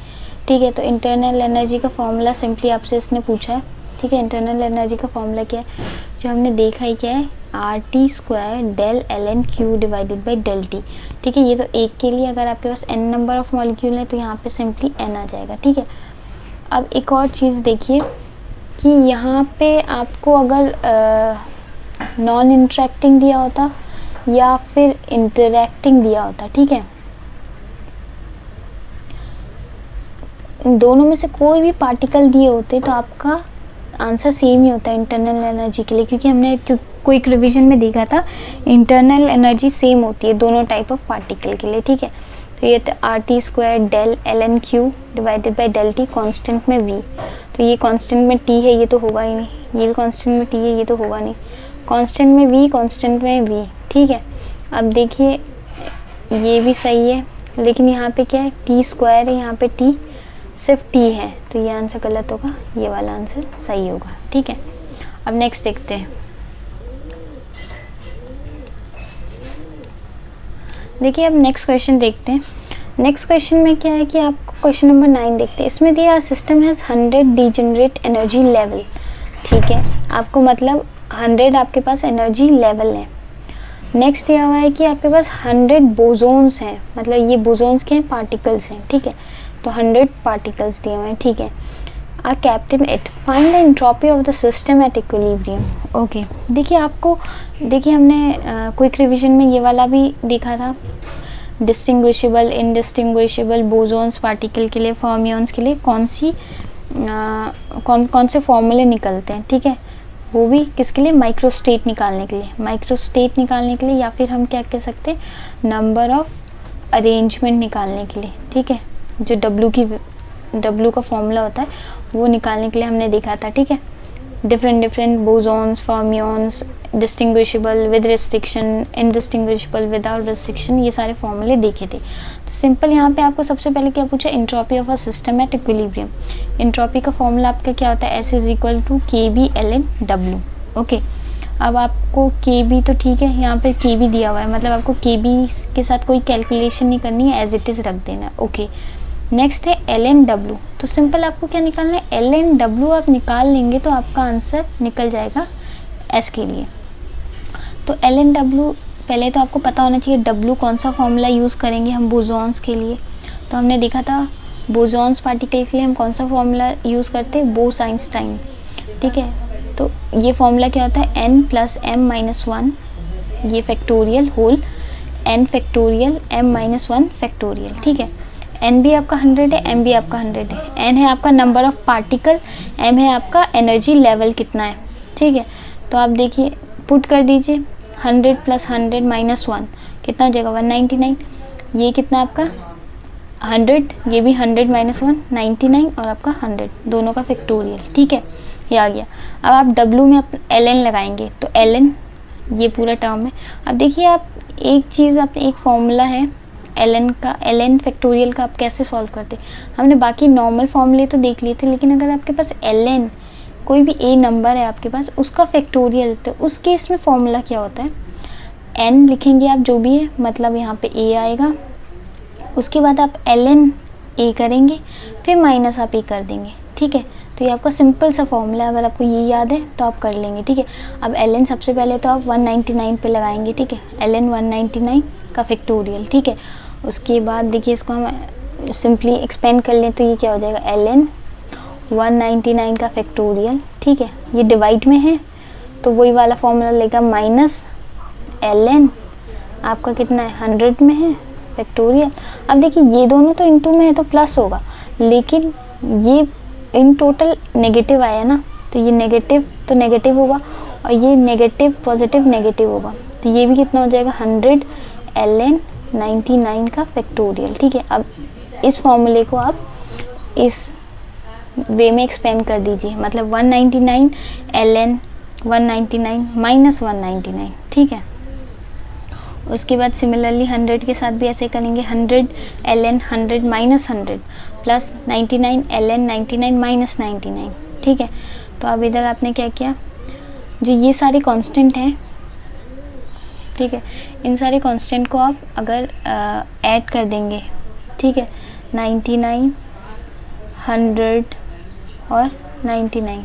ठीक है। तो इंटरनल एनर्जी का फॉर्मूला सिंपली आपसे इसने पूछा है, ठीक है। इंटरनल एनर्जी का फॉर्मूला क्या है, जो हमने देखा ही क्या है, RT² del ln Q divided by del T, ठीक है। ये तो एक के लिए, अगर आपके पास n नंबर ऑफ मॉलिक्यूल है तो यहाँ पे सिंपली n आ जाएगा, ठीक है। अब एक और चीज़ देखिए कि यहाँ पे आपको अगर नॉन इंटरेक्टिंग दिया होता या फिर इंटरेक्टिंग दिया होता, ठीक है, इन दोनों में से कोई भी पार्टिकल दिए होते तो आपका आंसर सेम ही होता है इंटरनल एनर्जी के लिए, क्योंकि हमने क्विक रिवीजन में देखा था इंटरनल एनर्जी सेम होती है दोनों टाइप ऑफ पार्टिकल के लिए, ठीक है। तो ये RT² del ln Q divided by del T, constant में V, तो ये कांस्टेंट में T है, ये तो होगा ही नहीं, ये भी कांस्टेंट में T है, ये तो होगा नहीं, कांस्टेंट में V, कांस्टेंट में V, ठीक है। अब देखिए ये भी सही है, लेकिन यहाँ पे क्या है, T² है, यहाँ पे T सिर्फ T है, तो ये आंसर गलत होगा, ये वाला आंसर सही होगा, ठीक है। अब नेक्स्ट देखते हैं। देखिए अब नेक्स्ट क्वेश्चन देखते हैं। नेक्स्ट क्वेश्चन में क्या है कि आपको क्वेश्चन नंबर 9 देखते हैं। इसमें दिया system has 100 degenerate energy level, ठीक है, आपको मतलब 100 आपके पास एनर्जी लेवल है। नेक्स्ट दिया हुआ है कि आपके पास 100 बोसोन्स हैं, मतलब ये बोसोन्स के हैं, पार्टिकल्स हैं, ठीक है। तो 100 पार्टिकल्स दिए हुए हैं, ठीक है। आ captain it find the entropy of the system at equilibrium. Okay, देखिए आपको, देखिए हमने क्विक रिवीजन में ये वाला भी देखा था, डिस्टिंग्विशेबल, इनडिस्टिंग्विशेबल, बोसोन्स पार्टिकल के लिए, फर्मियंस के लिए कौन से फॉर्मूले निकलते हैं, ठीक है। वो भी किसके लिए, माइक्रोस्टेट निकालने के लिए, माइक्रोस्टेट निकालने के लिए, या फिर हम क्या कह सकते हैं, नंबर ऑफ अरेंजमेंट निकालने के लिए, ठीक है। जो W का फॉर्मूला होता है वो निकालने के लिए हमने देखा था, ठीक है। Different bosons, fermions, distinguishable with restriction, indistinguishable without restriction, ये सारे फॉर्मूले देखे थे। तो सिंपल यहाँ पे आपको सबसे पहले क्या पूछा, entropy of a system at equilibrium. Entropy का फॉर्मूला आपका क्या होता है, S = KB ln W, okay. अब आपको KB तो ठीक है, यहाँ पे KB दिया हुआ है, मतलब आपको KB के साथ कोई कैलकुलेशन नहीं करनी है, एज इट इज़ रख देना, ओके। नेक्स्ट है LnW। तो सिंपल आपको क्या निकालना है, LnW आप निकाल लेंगे तो आपका आंसर निकल जाएगा S के लिए। तो LnW पहले तो आपको पता होना चाहिए W कौन सा फॉर्मूला यूज़ करेंगे हम बोसॉन्स के लिए। तो हमने देखा था बोसॉन्स पार्टिकल के लिए हम कौन सा फॉर्मूला यूज़ करते हैं, बोस-आइंस्टाइन। ठीक है, तो ये फॉर्मूला क्या होता है, n + m-1 ये factorial whole n factorial m-1 factorial. ठीक है, n भी आपका 100 है, m भी आपका 100 है। n है आपका नंबर ऑफ पार्टिकल, m है आपका एनर्जी लेवल कितना है। ठीक है, तो आप देखिए पुट कर दीजिए 100 + 100 - 1 कितना हो जाएगा 199। ये कितना आपका 100, ये भी 100 - 1 99 और आपका 100 दोनों का फैक्टोरियल। ठीक है, ये आ गया। अब आप W में ln लगाएंगे तो ln ये पूरा टर्म है। अब देखिए आप एक चीज़, आप एक फॉर्मूला है ln का, ln फैक्टोरियल का आप कैसे सॉल्व करते। हमने बाकी नॉर्मल फॉर्मूले तो देख लिए थे, लेकिन अगर आपके पास ln कोई भी a नंबर है आपके पास, उसका फैक्टोरियल, तो उस केस में फॉर्मूला क्या होता है, n लिखेंगे आप जो भी है, मतलब यहाँ पे a आएगा, उसके बाद आप ln a करेंगे, फिर माइनस आप a कर देंगे। ठीक है, तो ये आपका सिंपल सा फॉर्मूला है, अगर आपको ये याद है तो आप कर लेंगे। ठीक है, अब ln सबसे पहले तो आप 199 पे लगाएंगे। ठीक है, ln 199 का फैक्टोरियल। ठीक है, उसके बाद देखिए इसको हम सिंपली एक्सपेंड कर लें तो ये क्या हो जाएगा, ln 199 का फैक्टोरियल। ठीक है, ये डिवाइड में है तो वही वाला फॉर्मूला लेगा, माइनस ln आपका कितना है 100 में है फैक्टोरियल। अब देखिए ये दोनों तो इनटू में है तो प्लस होगा, लेकिन ये इन टोटल नेगेटिव आया ना, तो ये नेगेटिव तो नेगेटिव होगा और ये नेगेटिव पॉजिटिव नेगेटिव होगा, तो ये भी कितना हो जाएगा 100 ln 99 का फैक्टोरियल। ठीक है, अब इस फॉर्मूले को आप इस वे में एक्सपेंड कर दीजिए, मतलब 199 ln 199 - 199। ठीक है, उसके बाद सिमिलरली 100 के साथ भी ऐसे करेंगे, 100 ln 100 - 100 प्लस 99 ln 99 - 99। ठीक है, तो अब इधर आपने क्या किया, जो ये सारे कांस्टेंट हैं, ठीक है, इन सारे कांस्टेंट को आप अगर ऐड कर देंगे, ठीक है, 99 100 और 99,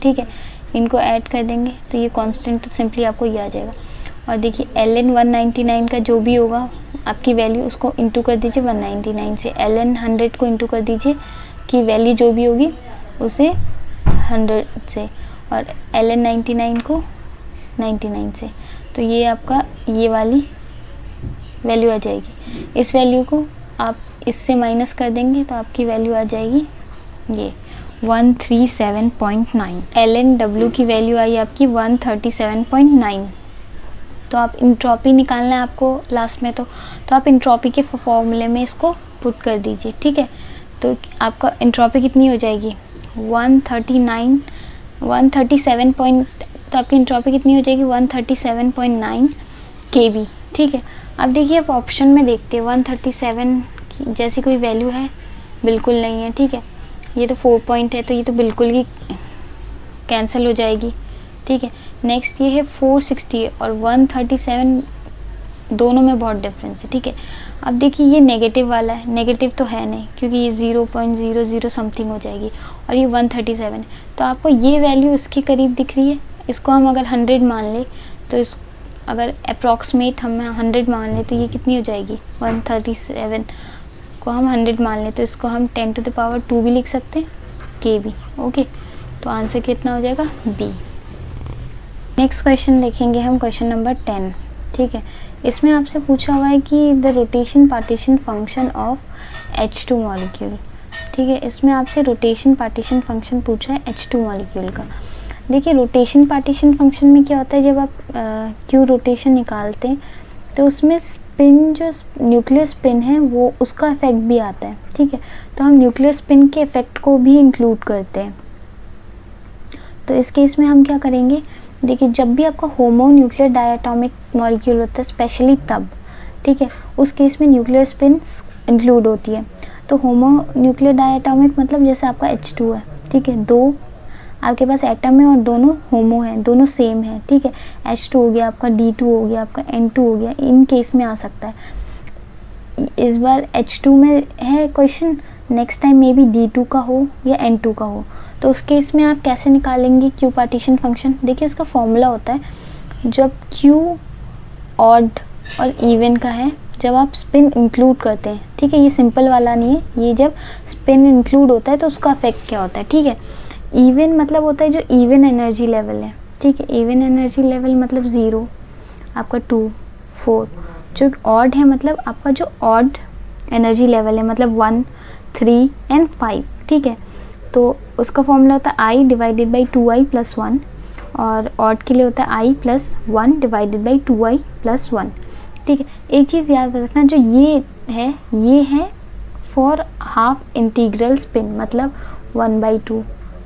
ठीक है, इनको ऐड कर देंगे तो ये कांस्टेंट तो सिंपली आपको ये आ जाएगा। और देखिए ln 199 का जो भी होगा आपकी वैल्यू, उसको इंटू कर दीजिए 199 से, ln 100 को इंटू कर दीजिए कि वैल्यू जो भी होगी उसे 100 से, और ln 99 को 99 से, तो ये आपका ये वाली वैल्यू आ जाएगी। इस वैल्यू को आप इससे माइनस कर देंगे तो आपकी वैल्यू आ जाएगी ये 137.9। ln W की वैल्यू आई आपकी 137.9। तो आप इंट्रॉपी निकालना है आपको लास्ट में, तो आप इंट्रॉपी के फॉर्मूले में इसको पुट कर दीजिए। ठीक है, तो आपका इंट्रॉपी कितनी हो जाएगी 137 पॉइंट, तो आपकी इंट्रॉपी कितनी हो जाएगी 137.9 kB। ठीक है, अब देखिए आप ऑप्शन में देखते हैं 137 जैसी कोई वैल्यू है, बिल्कुल नहीं है। ठीक है, ये तो 4 पॉइंट है तो ये तो बिल्कुल ही कैंसिल हो जाएगी। ठीक है, नेक्स्ट ये है 460 और 137, दोनों में बहुत डिफरेंस है। ठीक है, अब देखिए ये नेगेटिव वाला है, नेगेटिव तो है नहीं क्योंकि ये 0.00 समथिंग हो जाएगी, और ये 137 है, तो आपको ये वैल्यू इसके करीब दिख रही है। इसको हम अगर 100 मान ले तो इस अगर अप्रॉक्सीमेट हम 100 मान ले तो ये कितनी हो जाएगी 137 को हम 100 मान ले तो इसको हम 10⁻² भी लिख सकते हैं kb। ओके, तो आंसर कितना हो जाएगा बी। नेक्स्ट क्वेश्चन देखेंगे हम, क्वेश्चन नंबर 10। ठीक है, इसमें आपसे पूछा हुआ है कि the rotation partition function of H2 molecule. ठीक है, इसमें आपसे रोटेशन पार्टीशन फंक्शन पूछा है H2 मॉलिक्यूल का। देखिए रोटेशन पार्टीशन फंक्शन में क्या होता है, जब आप क्यू रोटेशन निकालते हैं तो उसमें स्पिन, जो न्यूक्लियर स्पिन है वो उसका इफेक्ट भी आता है। ठीक है, तो हम न्यूक्लियर स्पिन के इफेक्ट को भी इंक्लूड करते हैं। तो इस केस में हम क्या करेंगे, देखिए जब भी आपका होमो न्यूक्लियर डायटोमिक मॉलिक्यूल होता है, स्पेशली तब, ठीक है, उस केस में न्यूक्लियर स्पिन इंक्लूड होती है। तो होमो न्यूक्लियर डायटोमिक मतलब जैसे आपका H2 है, ठीक है, दो आपके पास एटम है और दोनों होमो हैं, दोनों सेम है। ठीक है, H2 हो गया आपका, D2 हो गया आपका, N2 हो गया, इन केस में आ सकता है। इस बार H2 में है question, next time may be D2 का हो या N2 का हो, तो उस केस में आप कैसे निकालेंगे क्यू पार्टीशन फंक्शन? देखिए उसका फॉर्मूला होता है, जब क्यू ऑड और इवन का है, जब आप स्पिन इंक्लूड करते हैं, ठीक है, ये सिंपल वाला नहीं है, ये जब स्पिन इंक्लूड होता है तो उसका इफेक्ट क्या होता है, ठीक है। इवन मतलब होता है जो इवन एनर्जी लेवल है, ठीक है, इवन एनर्जी लेवल मतलब 0, आपका 2, 4, जो ऑड है मतलब आपका जो ऑड एनर्जी लेवल है मतलब 1, 3 एंड 5, ठीक है। तो उसका फॉर्मूला होता है I divided by 2i plus 1, और ऑड के लिए होता है I plus 1 divided by 2i plus 1, ठीक है। एक चीज़ याद रखना, जो ये है फॉर हाफ इंटीग्रल स्पिन, मतलब 1/2,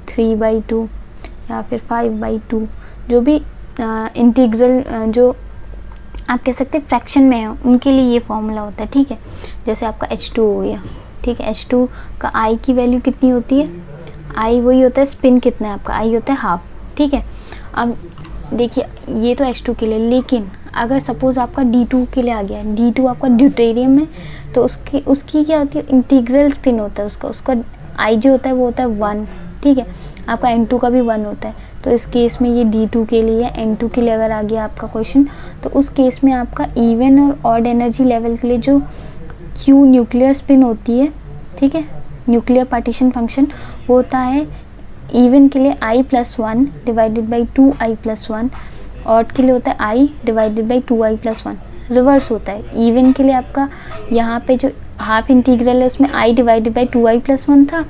3/2 या फिर 5/2, जो भी इंटीग्रल जो आप कह सकते हैं फ्रैक्शन में हो, उनके लिए ये फॉर्मूला होता है, ठीक है। जैसे आपका H2 हो गया, ठीक है, H2 का I की वैल्यू कितनी होती है, I वही होता है, स्पिन कितना है आपका, I होता है हाफ, ठीक है। अब देखिए ये तो H2 के लिए, लेकिन अगर सपोज़ आपका D2 के लिए आ गया, D2 आपका ड्यूटेरियम है, तो उसकी क्या होती है, इंटीग्रल स्पिन होता है उसका I जो होता है वो होता है 1, ठीक है। आपका N2 का भी 1 होता है, तो इस केस में ये D2 के लिए या N2 के लिए अगर आ गया आपका क्वेश्चन, तो उस केस में आपका इवन और ऑड एनर्जी लेवल के लिए जो Q न्यूक्लियर स्पिन होती है, ठीक है, न्यूक्लियर पार्टीशन फंक्शन, वो होता है इवन के लिए I plus 1 divided by 2i plus 1, odd के लिए होता है I divided by 2i plus 1, reverse होता है। इवन के लिए आपका यहाँ पे जो हाफ इंटीग्रल है उसमें I divided by 2i plus 1 था,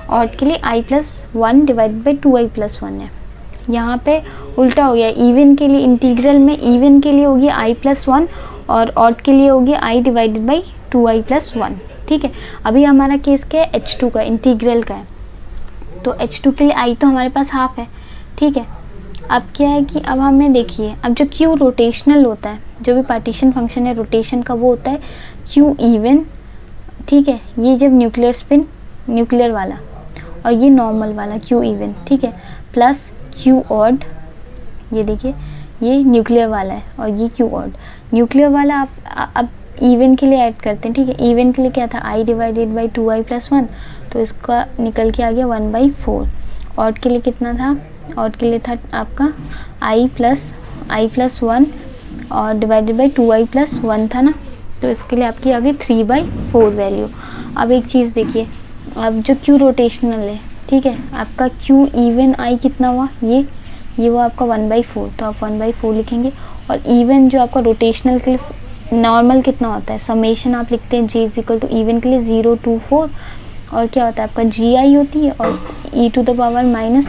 ऑड के लिए I plus 1 divided by 2i plus 1 है। यहाँ पे उल्टा हो गया, इवन के लिए इंटीग्रल में इवन के लिए होगी I प्लस 1 और ऑड के लिए होगी I divided by 2i plus 1, ठीक है। अभी हमारा केस क्या है, H2 का, इंटीग्रल का है, तो H2 के लिए I तो हमारे पास हाफ है, ठीक है। अब क्या है कि अब हमें देखिए, अब जो Q रोटेशनल होता है, जो भी पार्टीशन फंक्शन है रोटेशन का, वो होता है Q इवन, ठीक है, ये जब न्यूक्लियर स्पिन, न्यूक्लियर वाला, और ये नॉर्मल वाला Q इवन, ठीक है, प्लस Q ऑड, ये देखिए ये न्यूक्लियर वाला है और ये Q ऑड। न्यूक्लियर वाला आप अब इवन के लिए ऐड करते हैं, ठीक है। इवन के लिए क्या था, I divided by 2i plus 1, तो इसका निकल के आ गया 1/4। ऑड के लिए कितना था, ऑड के लिए था आपका I प्लस 1 और डिवाइडेड बाई 2i प्लस 1 था ना, तो इसके लिए आपकी आ गई 3/4 वैल्यू। अब एक चीज़ देखिए, अब जो Q रोटेशनल है, ठीक है, आपका Q इवन I कितना हुआ, ये वो आपका 1/4, तो आप 1/4 लिखेंगे। और इवन जो आपका रोटेशनल के लिए नॉर्मल कितना होता है, समेशन आप लिखते हैं J इक्वल टू इवन के लिए 0 to 4, और क्या होता है आपका GI होती है और e⁻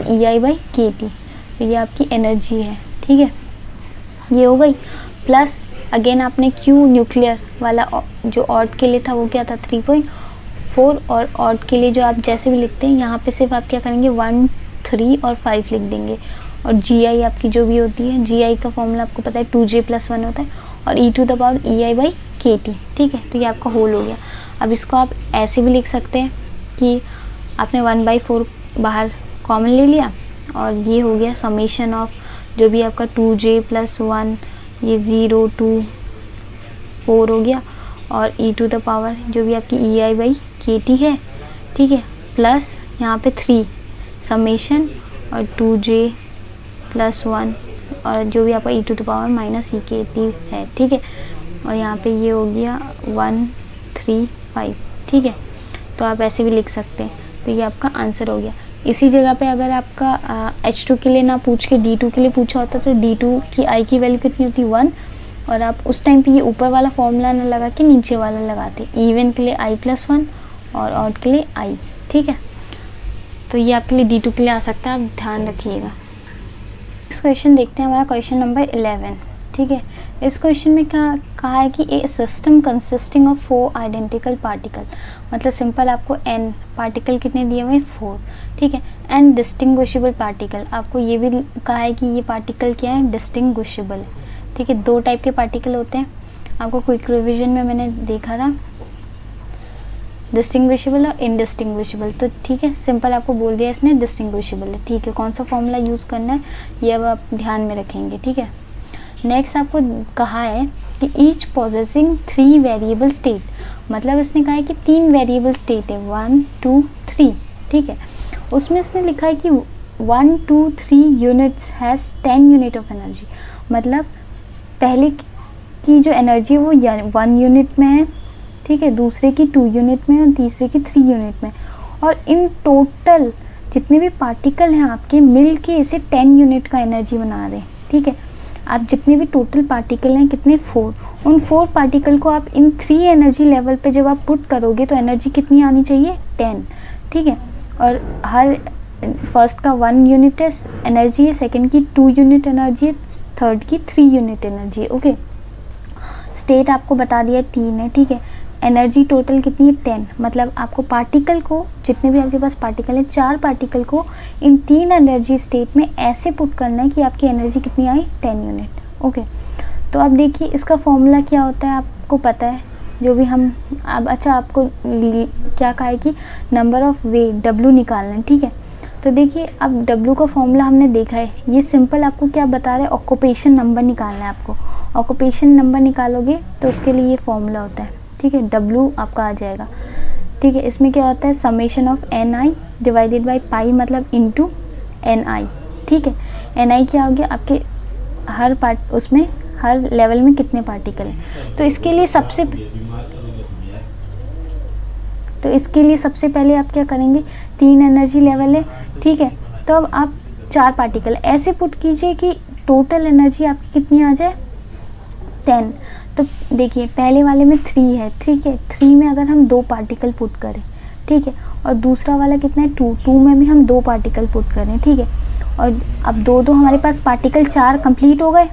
EI/kT, तो ये आपकी एनर्जी है, ठीक है, ये हो गई। प्लस अगेन आपने Q न्यूक्लियर वाला जो ऑड के लिए था वो क्या था 3.4, और ऑड के लिए जो आप जैसे भी लिखते हैं यहाँ पे सिर्फ आप क्या करेंगे 1, 3 और 5 लिख देंगे। और GI आपकी जो भी होती है, GI का फॉर्मूला आपको पता है 2J + 1 होता है, और e⁻EI/kT, ठीक है, तो ये आपका होल हो गया। अब इसको आप ऐसे भी लिख सकते हैं कि आपने 1/4 बाहर कॉमन ले लिया, और ये हो गया समेशन ऑफ जो भी आपका 2J + 1, ये 0 to 4 हो गया, और e⁻ जो भी आपकी EI/kT है, ठीक है, प्लस यहाँ पे 3 समेशन और 2J + 1 और जो भी आपका e⁻−EKT है, ठीक है, और यहाँ पे ये हो गया 1, 3, 5, ठीक है, तो आप ऐसे भी लिख सकते हैं। तो ये आपका आंसर हो गया। इसी जगह पे अगर आपका H2 के लिए ना पूछ के D2 के लिए पूछा होता तो D2 की I की वैल्यू कितनी होती 1, और आप उस टाइम पे ये ऊपर वाला फॉर्मूला ना लगा के नीचे वाला लगाते, इवन के लिए I + 1 और ऑड के लिए I, ठीक है। तो ये आपके लिए D2 के लिए आ सकता है, आप ध्यान रखिएगा। इस क्वेश्चन देखते हैं, हमारा क्वेश्चन नंबर 11, ठीक है। इस क्वेश्चन में क्या कहा है कि a system consisting of 4 identical particle, मतलब सिंपल आपको n पार्टिकल कितने दिए हुए हैं 4, ठीक है, एंड डिस्टिंग्विशेबल पार्टिकल, आपको ये भी कहा है कि ये पार्टिकल क्या है, डिस्टिंग्विशेबल, ठीक है। 2 टाइप के पार्टिकल होते हैं, आपको क्विक रिविजन में मैंने देखा था, डिस्टिंग्विशेबल और इनडिस्टिंग्विशेबल, तो ठीक है, सिंपल आपको बोल दिया इसने डिस्टिंग्विशेबल है, ठीक है। कौन सा फॉर्मूला यूज़ करना है ये अब आप ध्यान में रखेंगे, ठीक है। नेक्स्ट आपको कहा है कि ईच पोजेसिंग 3 वेरिएबल स्टेट, मतलब इसने कहा है कि 3 वेरिएबल स्टेट है 1 2 3, ठीक है। उसमें इसने लिखा है कि 1 2 3 units has 10 unit of energy, मतलब पहले की जो एनर्जी है वो 1 यूनिट में है, ठीक है, दूसरे की 2 यूनिट में और तीसरे की 3 यूनिट में, और इन टोटल जितने भी पार्टिकल हैं आपके मिल के इसे 10 यूनिट का एनर्जी बना रहे हैं, ठीक है। आप जितने भी टोटल पार्टिकल हैं कितने 4, उन 4 पार्टिकल को आप इन 3 एनर्जी लेवल पे जब आप पुट करोगे तो एनर्जी कितनी आनी चाहिए 10, ठीक है। और हर फर्स्ट का 1 यूनिट है एनर्जी है, सेकंड की 2 यूनिट एनर्जी है, थर्ड की 3 यूनिट एनर्जी है, ओके। स्टेट आपको बता दिया 3 है, ठीक है। एनर्जी टोटल कितनी है 10, मतलब आपको पार्टिकल को, जितने भी आपके पास पार्टिकल है 4 पार्टिकल को इन 3 एनर्जी स्टेट में ऐसे पुट करना है कि आपकी एनर्जी कितनी आई 10 यूनिट, ओके। तो अब देखिए इसका फॉर्मूला क्या होता है, आपको पता है जो भी हम अब, अच्छा आपको क्या कहा है कि नंबर ऑफ वे W निकालना है, ठीक है। तो देखिए अब W का फॉर्मूला हमने देखा है, ये सिंपल आपको क्या बता रहे हैं, ऑक्यूपेशन नंबर निकालना है आपको। ऑक्यूपेशन नंबर निकालोगे तो उसके लिए ये फॉर्मूला होता है, ठीक है, W आपका आ जाएगा, ठीक है। इसमें क्या होता है summation of NI divided by pi, मतलब इनटू NI, ठीक है। NI क्या हो गया आपके हर पार्ट, उसमें हर लेवल में कितने पार्टिकल हैं। तो इसके लिए सबसे पहले आप क्या करेंगे, 3 एनर्जी लेवल है, ठीक है। तो अब आप 4 पार्टिकल ऐसे पुट कीजिए कि टोटल एनर्जी आपकी कितनी आ जाए 10। तो देखिए पहले वाले में 3 है, ठीक है, 3 में अगर हम 2 पार्टिकल पुट करें, ठीक है, और दूसरा वाला कितना है 2 में भी हम 2 पार्टिकल पुट करें, ठीक है। और अब दो हमारे पास पार्टिकल 4 कंप्लीट हो गए,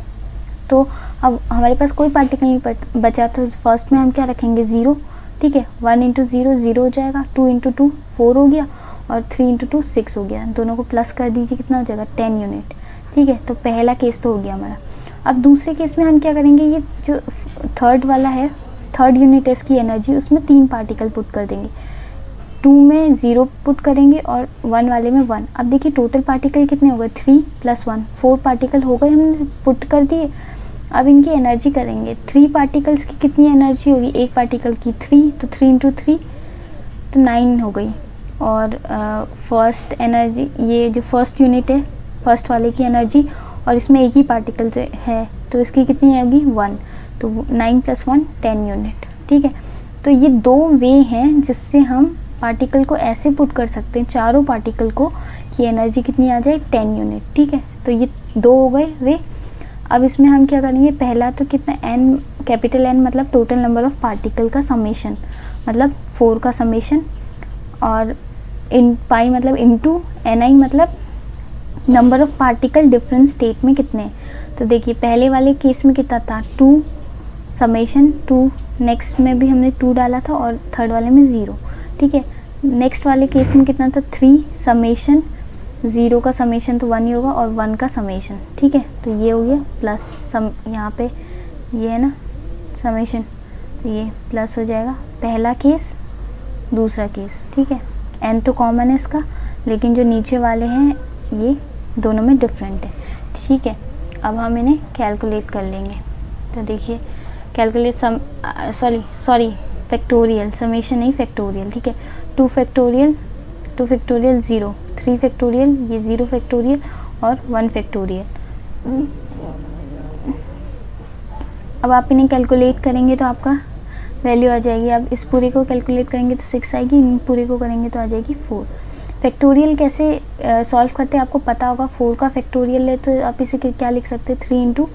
तो अब हमारे पास कोई पार्टिकल नहीं बचा, तो फर्स्ट में हम क्या रखेंगे 0, ठीक है। 1 इंटू 0 0 हो जाएगा, 2 इंटू 2 4 हो गया, और 3 इंटू 2 6 हो गया। दोनों को प्लस कर दीजिए, कितना हो जाएगा 10 यूनिट, ठीक है। तो पहला केस तो हो गया हमारा। अब दूसरे केस में हम क्या करेंगे, ये जो थर्ड वाला है, थर्ड यूनिट है इसकी एनर्जी, उसमें 3 पार्टिकल पुट कर देंगे, 2 में 0 पुट करेंगे और 1 वाले में 1। अब देखिए टोटल पार्टिकल कितने हो गए 3 + 1 4 पार्टिकल हो गए, हमने पुट कर दिए। अब इनकी एनर्जी करेंगे, 3 पार्टिकल्स की कितनी एनर्जी होगी, एक पार्टिकल की 3, तो 3 इंटू 3 तो 9 हो गई। और फर्स्ट एनर्जी, ये जो फर्स्ट यूनिट है फर्स्ट वाले की एनर्जी, और इसमें एक ही पार्टिकल है तो इसकी कितनी होगी 1, तो 9 + 1 10 यूनिट, ठीक है। तो ये 2 वे हैं जिससे हम पार्टिकल को ऐसे पुट कर सकते हैं, चारों पार्टिकल को, कि एनर्जी कितनी आ जाए 10 यूनिट, ठीक है। तो ये 2 हो गए वे। अब इसमें हम क्या करेंगे, पहला तो कितना n, कैपिटल N मतलब टोटल नंबर ऑफ़ पार्टिकल का समेशन, मतलब 4 का समेशन, और इन पाई मतलब इनटू NI मतलब number of particle different state में कितने हैं। तो देखिए पहले वाले केस में कितना था 2 समेशन 2, नेक्स्ट में भी हमने 2 डाला था, और थर्ड वाले में 0, ठीक है। नेक्स्ट वाले केस में कितना था 3 समेशन, 0 का समेशन तो 1 ही होगा, और 1 का समेशन, ठीक है। तो ये हो गया प्लस सम, यहाँ पे ये है ना समेशन, तो ये प्लस हो जाएगा पहला केस दूसरा केस, ठीक है। n तो कॉमन है इसका, लेकिन जो नीचे वाले हैं ये दोनों में डिफरेंट है, ठीक है। अब हम इन्हें कैलकुलेट कर लेंगे। तो देखिए कैलकुलेट सॉरी फैक्टोरियल, समेशन नहीं फैक्टोरियल, ठीक है। 2 फैक्टोरियल 0, 3 फैक्टोरियल, ये 0 फैक्टोरियल, और 1 फैक्टोरियल। अब आप इन्हें कैलकुलेट करेंगे तो आपका वैल्यू आ जाएगी। अब इस पूरे को कैलकुलेट करेंगे तो 6 आएगी, इन पूरे को करेंगे तो आ जाएगी 4। फैक्टोरियल कैसे सॉल्व करते हैं आपको पता होगा, 4 का फैक्टोरियल है तो आप इसे क्या लिख सकते हैं 4 इंटू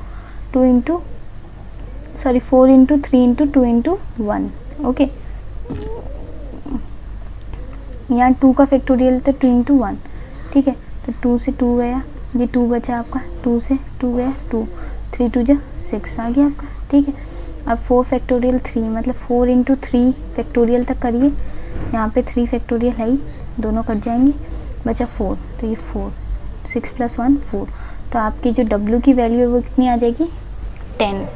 3 इंटू 2 इंटू 1, ओके। यहाँ 2 का फैक्टोरियल तो 2 इंटू 1, ठीक है। तो 2 से 2 गया, ये 2 बचा आपका, 2 से 2 गया 2, 3 2 जा 6 आ गया आपका, ठीक है। अब 4 फैक्टोरियल 3 मतलब 4 इंटू 3 फैक्टोरियल तक करिए, यहाँ पे 3 फैक्टोरियल है ही, दोनों कट जाएंगे, बचा 4, तो ये 4, 6 + 1 4। तो आपकी जो W की वैल्यू है वो कितनी आ जाएगी 10,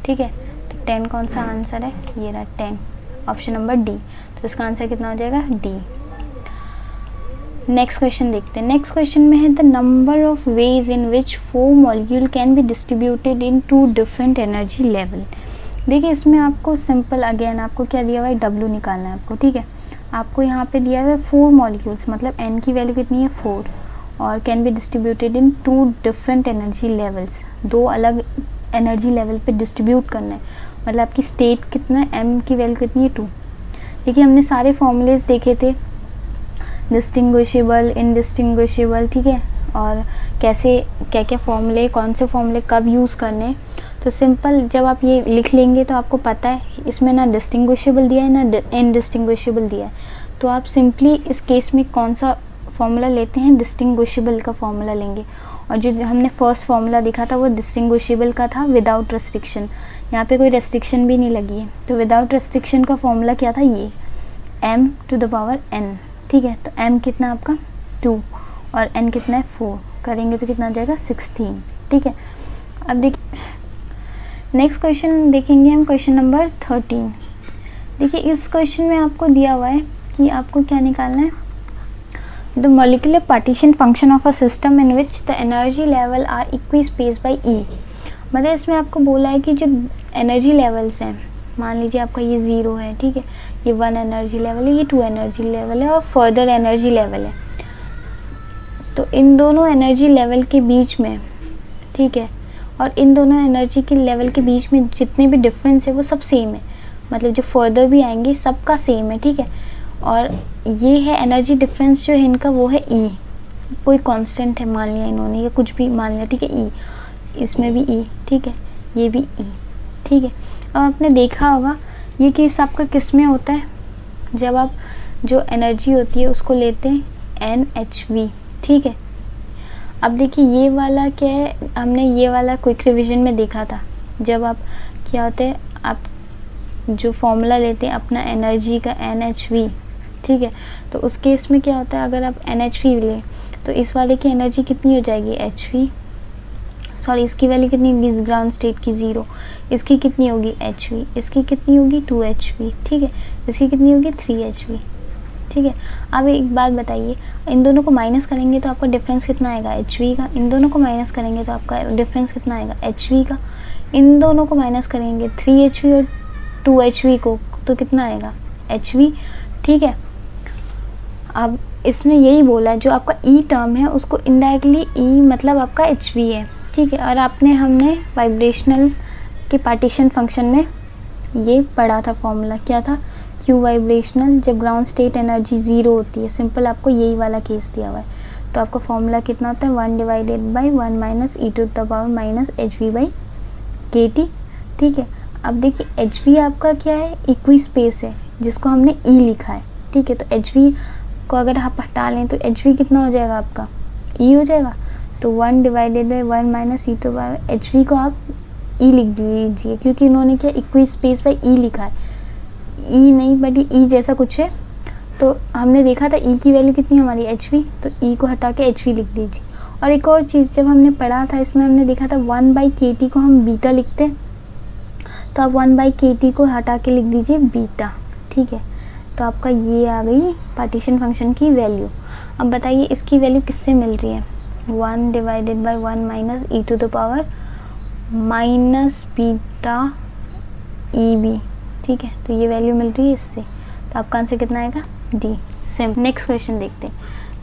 ठीक है। तो 10 कौन सा आंसर है, ये रहा 10, ऑप्शन नंबर डी। तो इसका आंसर कितना हो जाएगा डी। नेक्स्ट क्वेश्चन देखते हैं। नेक्स्ट क्वेश्चन में है the number of ways in which 4 molecule can be distributed in 2 different energy level देखिए इसमें आपको सिंपल अगेन आपको क्या दिया हुआ है, W निकालना है आपको, ठीक है। आपको यहाँ पे दिया हुआ है 4 मॉलिक्यूल्स, मतलब N की वैल्यू कितनी है 4, और can be distributed in 2 different energy levels, 2 अलग एनर्जी लेवल पे डिस्ट्रीब्यूट करना है। मतलब आपकी स्टेट कितना है, M की वैल्यू कितनी है 2। देखिए हमने सारे फॉर्मूलेज देखे थे, डिस्टिंग्विशेबल, इनडिस्टिंग्विशेबल, ठीक है, और कैसे क्या क्या फॉर्मूले, कौन से फॉर्मूले कब यूज़ करने। तो सिंपल जब आप ये लिख लेंगे तो आपको पता है इसमें ना डिस्टिंग्विशेबल दिया है ना इनडिस्टिंग्विशेबल दिया है, तो आप सिंपली इस केस में कौन सा फॉर्मूला लेते हैं, डिस्टिंग्विशेबल का फॉर्मूला लेंगे। और जो हमने फर्स्ट फॉर्मूला देखा था वो डिस्टिंग्विशेबल का था विदाउट रेस्ट्रिक्शन, यहाँ पे कोई रेस्ट्रिक्शन भी नहीं लगी है। तो विदाउट रेस्ट्रिक्शन का फॉर्मूला क्या था, ये m⁴n, ठीक है। तो m कितना आपका 2 और n कितना है 4, करेंगे तो कितना आ जाएगा 16, ठीक है। अब देखिए नेक्स्ट क्वेश्चन देखेंगे हम, क्वेश्चन नंबर 13। देखिए इस क्वेश्चन में आपको दिया हुआ है कि आपको क्या निकालना है, the molecular partition function of a system in which the energy level are equi space by E. मतलब इसमें आपको बोला है कि जो एनर्जी लेवल्स हैं, मान लीजिए आपका ये 0 है, ठीक है, ये 1 एनर्जी लेवल है, ये 2 एनर्जी लेवल है और फर्दर एनर्जी लेवल है। तो इन दोनों एनर्जी लेवल के बीच में, ठीक है, और इन दोनों एनर्जी के लेवल के बीच में जितने भी डिफरेंस है वो सब सेम है, मतलब जो फर्दर भी आएंगे सबका सेम है, ठीक है। और ये है एनर्जी डिफरेंस जो है इनका, वो है ई, कोई कांस्टेंट है मान लिया इन्होंने, या कुछ भी मान लिया, ठीक है, ई, इसमें भी ई, ठीक है, ये भी ई, ठीक है। अब आपने देखा होगा ये केस आपका किस में होता है, जब आप जो एनर्जी होती है उसको लेते हैं NHV, ठीक है। अब देखिए ये वाला क्या है, हमने ये वाला क्विक रिवीजन में देखा था, जब आप क्या होता है, आप जो फॉर्मूला लेते हैं अपना एनर्जी का NHV, ठीक है, तो उस केस में क्या होता है, अगर आप NHV लें तो इस वाले की एनर्जी कितनी हो जाएगी HV, सॉरी इसकी वैल्यू कितनी होगी, इस ग्राउंड स्टेट की 0, इसकी कितनी होगी HV, इसकी कितनी होगी 2HV, ठीक है, इसकी कितनी होगी 3HV, ठीक है। अब एक बात बताइए, इन दोनों को माइनस करेंगे तो आपका डिफरेंस कितना आएगा HV का, इन दोनों को माइनस करेंगे तो आपका डिफरेंस कितना आएगा HV का, इन दोनों को माइनस करेंगे 3HV और 2HV को तो कितना आएगा HV, ठीक है। अब इसमें यही बोला है जो आपका ई टर्म है उसको इनडायरेक्टली ई मतलब आपका HV है, ठीक है। और हमने वाइब्रेशनल के पार्टीशन फंक्शन में ये पढ़ा था फॉर्मूला, क्या था, Q वाइब्रेशनल, जब ग्राउंड स्टेट एनर्जी 0 होती है, सिंपल आपको यही वाला केस दिया हुआ है। तो आपका फॉर्मूला कितना होता है 1 divided by 1 minus E to the power minus HV by KT, ठीक है। अब देखिए HV आपका क्या है, इक्वी स्पेस है जिसको हमने E लिखा है, ठीक है। तो HV को अगर आप हटा लें तो HV कितना हो जाएगा आपका E हो जाएगा, तो 1 divided by 1 minus E to power HV को आप E लिख लीजिए, क्योंकि इन्होंने क्या इक्वी स्पेस बाई E लिखा है, ई नहीं बट ई जैसा कुछ है। तो हमने देखा था ई की वैल्यू कितनी हमारी HV, तो ई को हटा के HV लिख दीजिए। और एक और चीज़ जब हमने पढ़ा था इसमें हमने देखा था 1/KT को हम बीटा लिखते हैं, तो आप 1/KT को हटा के लिख दीजिए बीटा, ठीक है। तो आपका ये आ गई पार्टीशन फंक्शन की वैल्यू। अब बताइए इसकी वैल्यू किससे मिल रही है, 1 divided by 1 minus E to the power minus beta EB, ठीक है। तो ये वैल्यू मिल रही है इससे, तो आपका आंसर कितना आएगा D। सिम नेक्स्ट क्वेश्चन देखते हैं।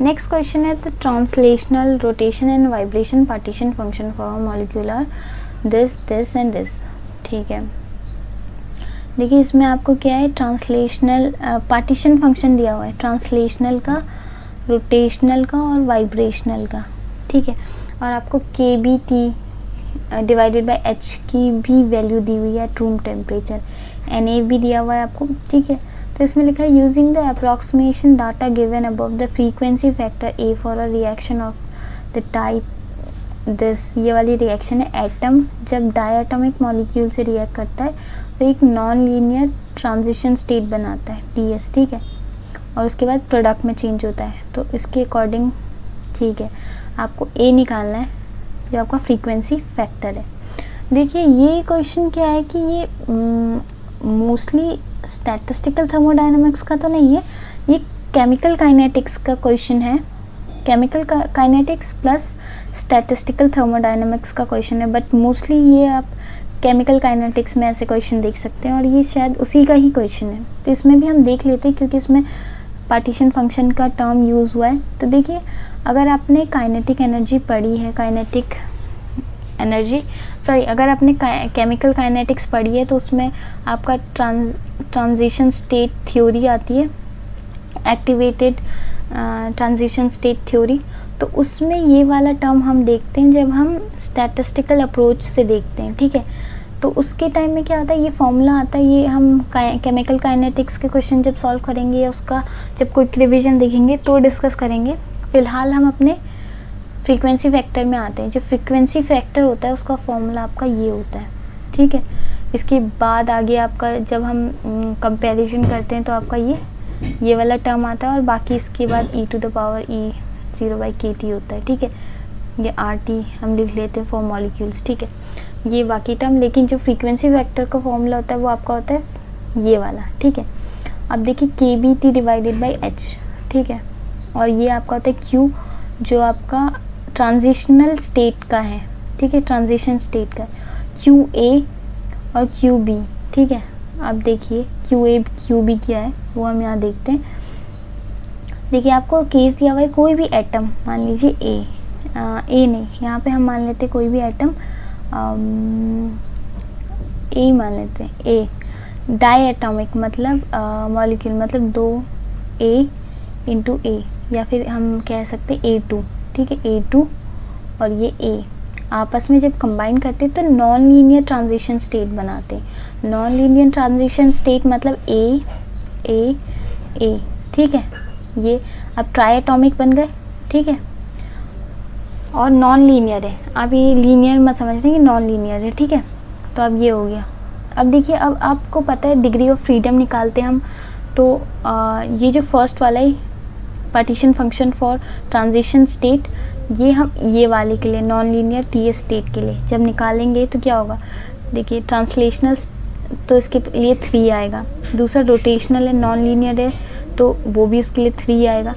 नेक्स्ट क्वेश्चन है the translational rotation and vibration partition function for molecular this and this, ठीक है। देखिए इसमें आपको क्या है, ट्रांसलेशनल पार्टीशन फंक्शन दिया हुआ है, ट्रांसलेशनल का, रोटेशनल का और वाइब्रेशनल का, ठीक है। और आपको KBT डिवाइडेड बाय H की भी वैल्यू दी हुई है, रूम टेम्परेचर, Na भी दिया हुआ है आपको, ठीक है। तो इसमें लिखा है using the approximation data given above the frequency factor A for a reaction of the type this, ये वाली रिएक्शन है एटम जब डायटोमिक मॉलिक्यूल से रिएक्ट करता है तो एक नॉन लीनियर ट्रांजिशन स्टेट बनाता है TS, ठीक है, और उसके बाद प्रोडक्ट में चेंज होता है। तो इसके अकॉर्डिंग, ठीक है, आपको A निकालना है जो आपका फ्रीक्वेंसी फैक्टर है। देखिए ये क्वेश्चन क्या है कि ये मोस्टली स्टैटिस्टिकल थर्मोडायनामिक्स का तो नहीं है, ये केमिकल काइनेटिक्स का क्वेश्चन है, chemical kinetics plus statistical thermodynamics का क्वेश्चन है, बट मोस्टली ये आप केमिकल काइनेटिक्स में ऐसे क्वेश्चन देख सकते हैं और ये शायद उसी का ही क्वेश्चन है, तो इसमें भी हम देख लेते हैं क्योंकि इसमें पार्टीशन फंक्शन का टर्म यूज़ हुआ है। तो देखिए, अगर आपने काइनेटिक एनर्जी पढ़ी है, अगर आपने केमिकल काइनेटिक्स पढ़ी है तो उसमें आपका ट्रांजिशन स्टेट थ्योरी आती है, एक्टिवेटेड ट्रांजिशन स्टेट थ्योरी। तो उसमें ये वाला टर्म हम देखते हैं जब हम स्टैटिस्टिकल अप्रोच से देखते हैं, ठीक है। तो उसके टाइम में क्या होता है, ये फॉर्मूला आता है, ये हम केमिकल काइनेटिक्स के क्वेश्चन जब सॉल्व करेंगे या उसका जब कोई रिविजन देखेंगे तो डिस्कस करेंगे। फिलहाल हम अपने फ्रीक्वेंसी फैक्टर में आते हैं। जो फ्रीक्वेंसी फैक्टर होता है उसका फॉर्मूला आपका ये होता है, ठीक है। इसके बाद आगे आपका जब हम कंपैरिजन करते हैं तो आपका ये वाला टर्म आता है और बाकी इसके बाद e⁻e⁴/kT होता है, ठीक है। ये RT हम लिख लेते हैं फॉर मॉलिक्यूल्स, ठीक है। ये बाकी टर्म, लेकिन जो फ्रीक्वेंसी फैक्टर का फॉर्मूला होता है वो आपका होता है ये वाला, ठीक है। अब देखिए kBT/H, ठीक है। और ये आपका होता है Q, जो आपका ट्रांजिशनल स्टेट का है, ठीक है, ट्रांजिशन स्टेट का QA और QB, ठीक है। अब देखिए QA QB क्या है वो हम यहाँ देखते हैं। देखिए आपको केस दिया हुआ है, कोई भी एटम मान लीजिए A नहीं, यहाँ पे हम मान लेते हैं कोई भी एटम A मान लेते हैं। A डाई एटॉमिक मतलब मॉलिक्यूल मतलब 2A × A, या फिर हम कह सकते हैं A2, ठीक है। A2 और ये A आपस में जब कंबाइन करते हैं तो नॉन लीनियर ट्रांजिशन स्टेट बनाते हैं। नॉन लीनियर ट्रांजिशन स्टेट मतलब A, ठीक है। ये अब ट्राई एटॉमिक बन गए, ठीक है। और नॉन लीनियर है, अब ये लीनियर मत समझना कि नॉन लीनियर है, ठीक है। तो अब ये हो गया। अब देखिए, अब आपको पता है डिग्री ऑफ फ्रीडम निकालते हैं हम, तो ये जो फर्स्ट वाला है partition function for transition state, ये हम ये वाले के लिए नॉन लीनियर TS स्टेट के लिए जब निकालेंगे तो क्या होगा, देखिए ट्रांसलेशनल तो इसके लिए 3 आएगा। दूसरा रोटेशनल है, नॉन लीनियर है, तो वो भी उसके लिए 3 आएगा।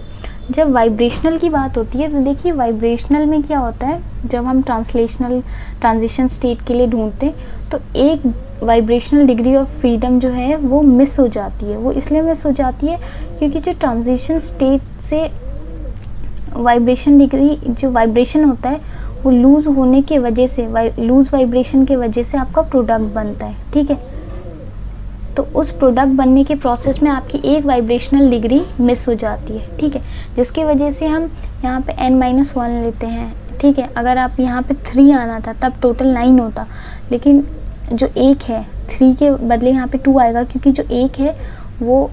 जब वाइब्रेशनल की बात होती है तो देखिए वाइब्रेशनल में क्या होता है, जब हम ट्रांजिशन स्टेट के लिए ढूंढते हैं तो एक वाइब्रेशनल डिग्री ऑफ फ्रीडम जो है वो मिस हो जाती है। वो इसलिए मिस हो जाती है क्योंकि जो ट्रांजिशन स्टेट से वाइब्रेशन डिग्री, जो वाइब्रेशन होता है वो लूज़ होने के वजह से, लूज़ वाइब्रेशन के वजह से आपका प्रोडक्ट बनता है, ठीक है। तो उस प्रोडक्ट बनने के प्रोसेस में आपकी एक वाइब्रेशनल डिग्री मिस हो जाती है, ठीक है, जिसकी वजह से हम यहाँ पे n-1 लेते हैं, ठीक है। अगर आप यहाँ पे 3 आना था तब टोटल 9 होता, लेकिन जो 1 है 3 के बदले यहाँ पे 2 आएगा क्योंकि जो 1 है वो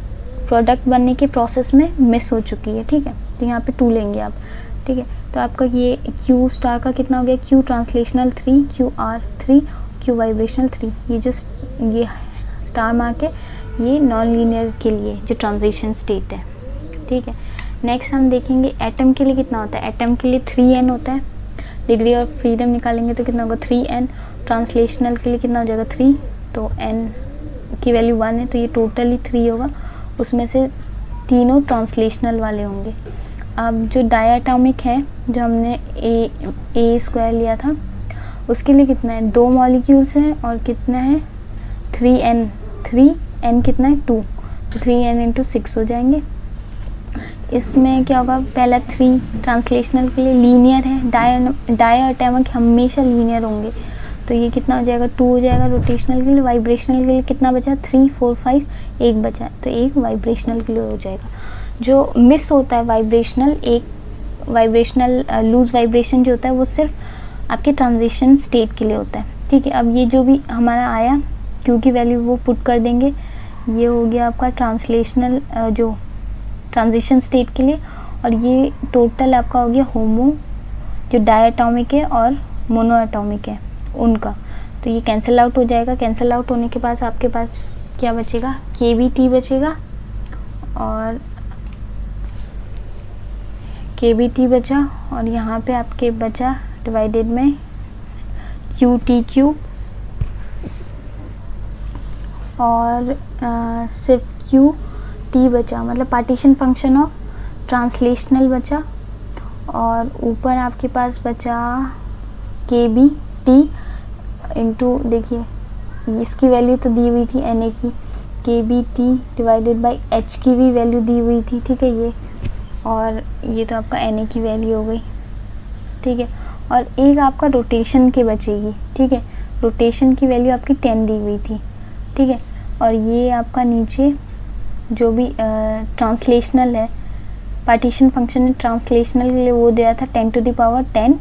प्रोडक्ट बनने के प्रोसेस में मिस हो चुकी है, ठीक है। तो यहाँ पे 2 लेंगे आप, ठीक है। तो आपका ये Q स्टार का कितना हो गया, Q translational 3, QR 3, Q vibrational 3। ये जो ये स्टार मार्क है ये नॉन लीनियर के लिए जो ट्रांजिशन स्टेट है, ठीक है। नेक्स्ट हम देखेंगे एटम के लिए कितना होता है। एटम के लिए 3n होता है। डिग्री ऑफ फ्रीडम निकालेंगे तो कितना होगा 3n। ट्रांसलेशनल के लिए कितना हो जाएगा 3, तो n की वैल्यू 1 है तो ये टोटली 3 होगा, उसमें से तीनों ट्रांसलेशनल वाले होंगे। अब जो डायटॉमिक है, जो हमने A² लिया था, उसके लिए कितना है 2 मॉलिक्यूल्स हैं और कितना है 3n कितना है 2, तो 3n × 6 हो जाएंगे। इसमें क्या होगा, पहला 3 ट्रांसलेशनल के लिए लीनियर है, डायटॉमिक हमेशा लीनियर होंगे, तो ये कितना हो जाएगा 2 हो जाएगा। रोटेशनल के लिए, वाइब्रेशनल के लिए कितना बचा 3, 4, 5, 1 बचा, तो 1 वाइब्रेशनल के लिए हो जाएगा। जो मिस होता है वाइब्रेशनल, एक वाइब्रेशनल लूज वाइब्रेशन जो होता है वो सिर्फ आपके ट्रांजिशन स्टेट के लिए होता है, ठीक है। अब ये जो भी हमारा आया Q की वैल्यू वो पुट कर देंगे, ये हो गया आपका ट्रांसलेशनल जो ट्रांजिशन स्टेट के लिए, और ये टोटल आपका हो गया होमो जो डायटॉमिक है और मोनोएटॉमिक है उनका, तो ये कैंसिल आउट हो जाएगा। कैंसिल आउट होने के पास आपके पास क्या बचेगा, KBT बचेगा और KBT बचा, और यहाँ पे आपके बचा डिवाइडेड में QTQ, और सिर्फ QT बचा, मतलब पार्टीशन फंक्शन ऑफ ट्रांसलेशनल बचा, और ऊपर आपके पास बचा KBT इंटू, देखिए इसकी वैल्यू तो दी हुई थी एन ए की, K B T divided by H की भी वैल्यू दी हुई थी, ठीक है ये, और ये तो आपका एन ए की वैल्यू हो गई, ठीक है। और एक आपका रोटेशन की बचेगी, ठीक है, रोटेशन की वैल्यू आपकी 10 दी हुई थी, ठीक है। और ये आपका नीचे जो भी ट्रांसलेशनल है, पार्टीशन फंक्शन है ट्रांसलेशनल के लिए, वो दिया था 10 टू द पावर 10,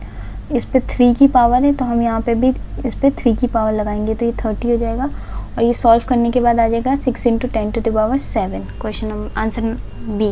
इस पे 3 की पावर है तो हम यहाँ पे भी इस पे 3 की पावर लगाएंगे तो ये 30 हो जाएगा। और ये सॉल्व करने के बाद आ जाएगा 6 × 10 to the power 7, question answer B.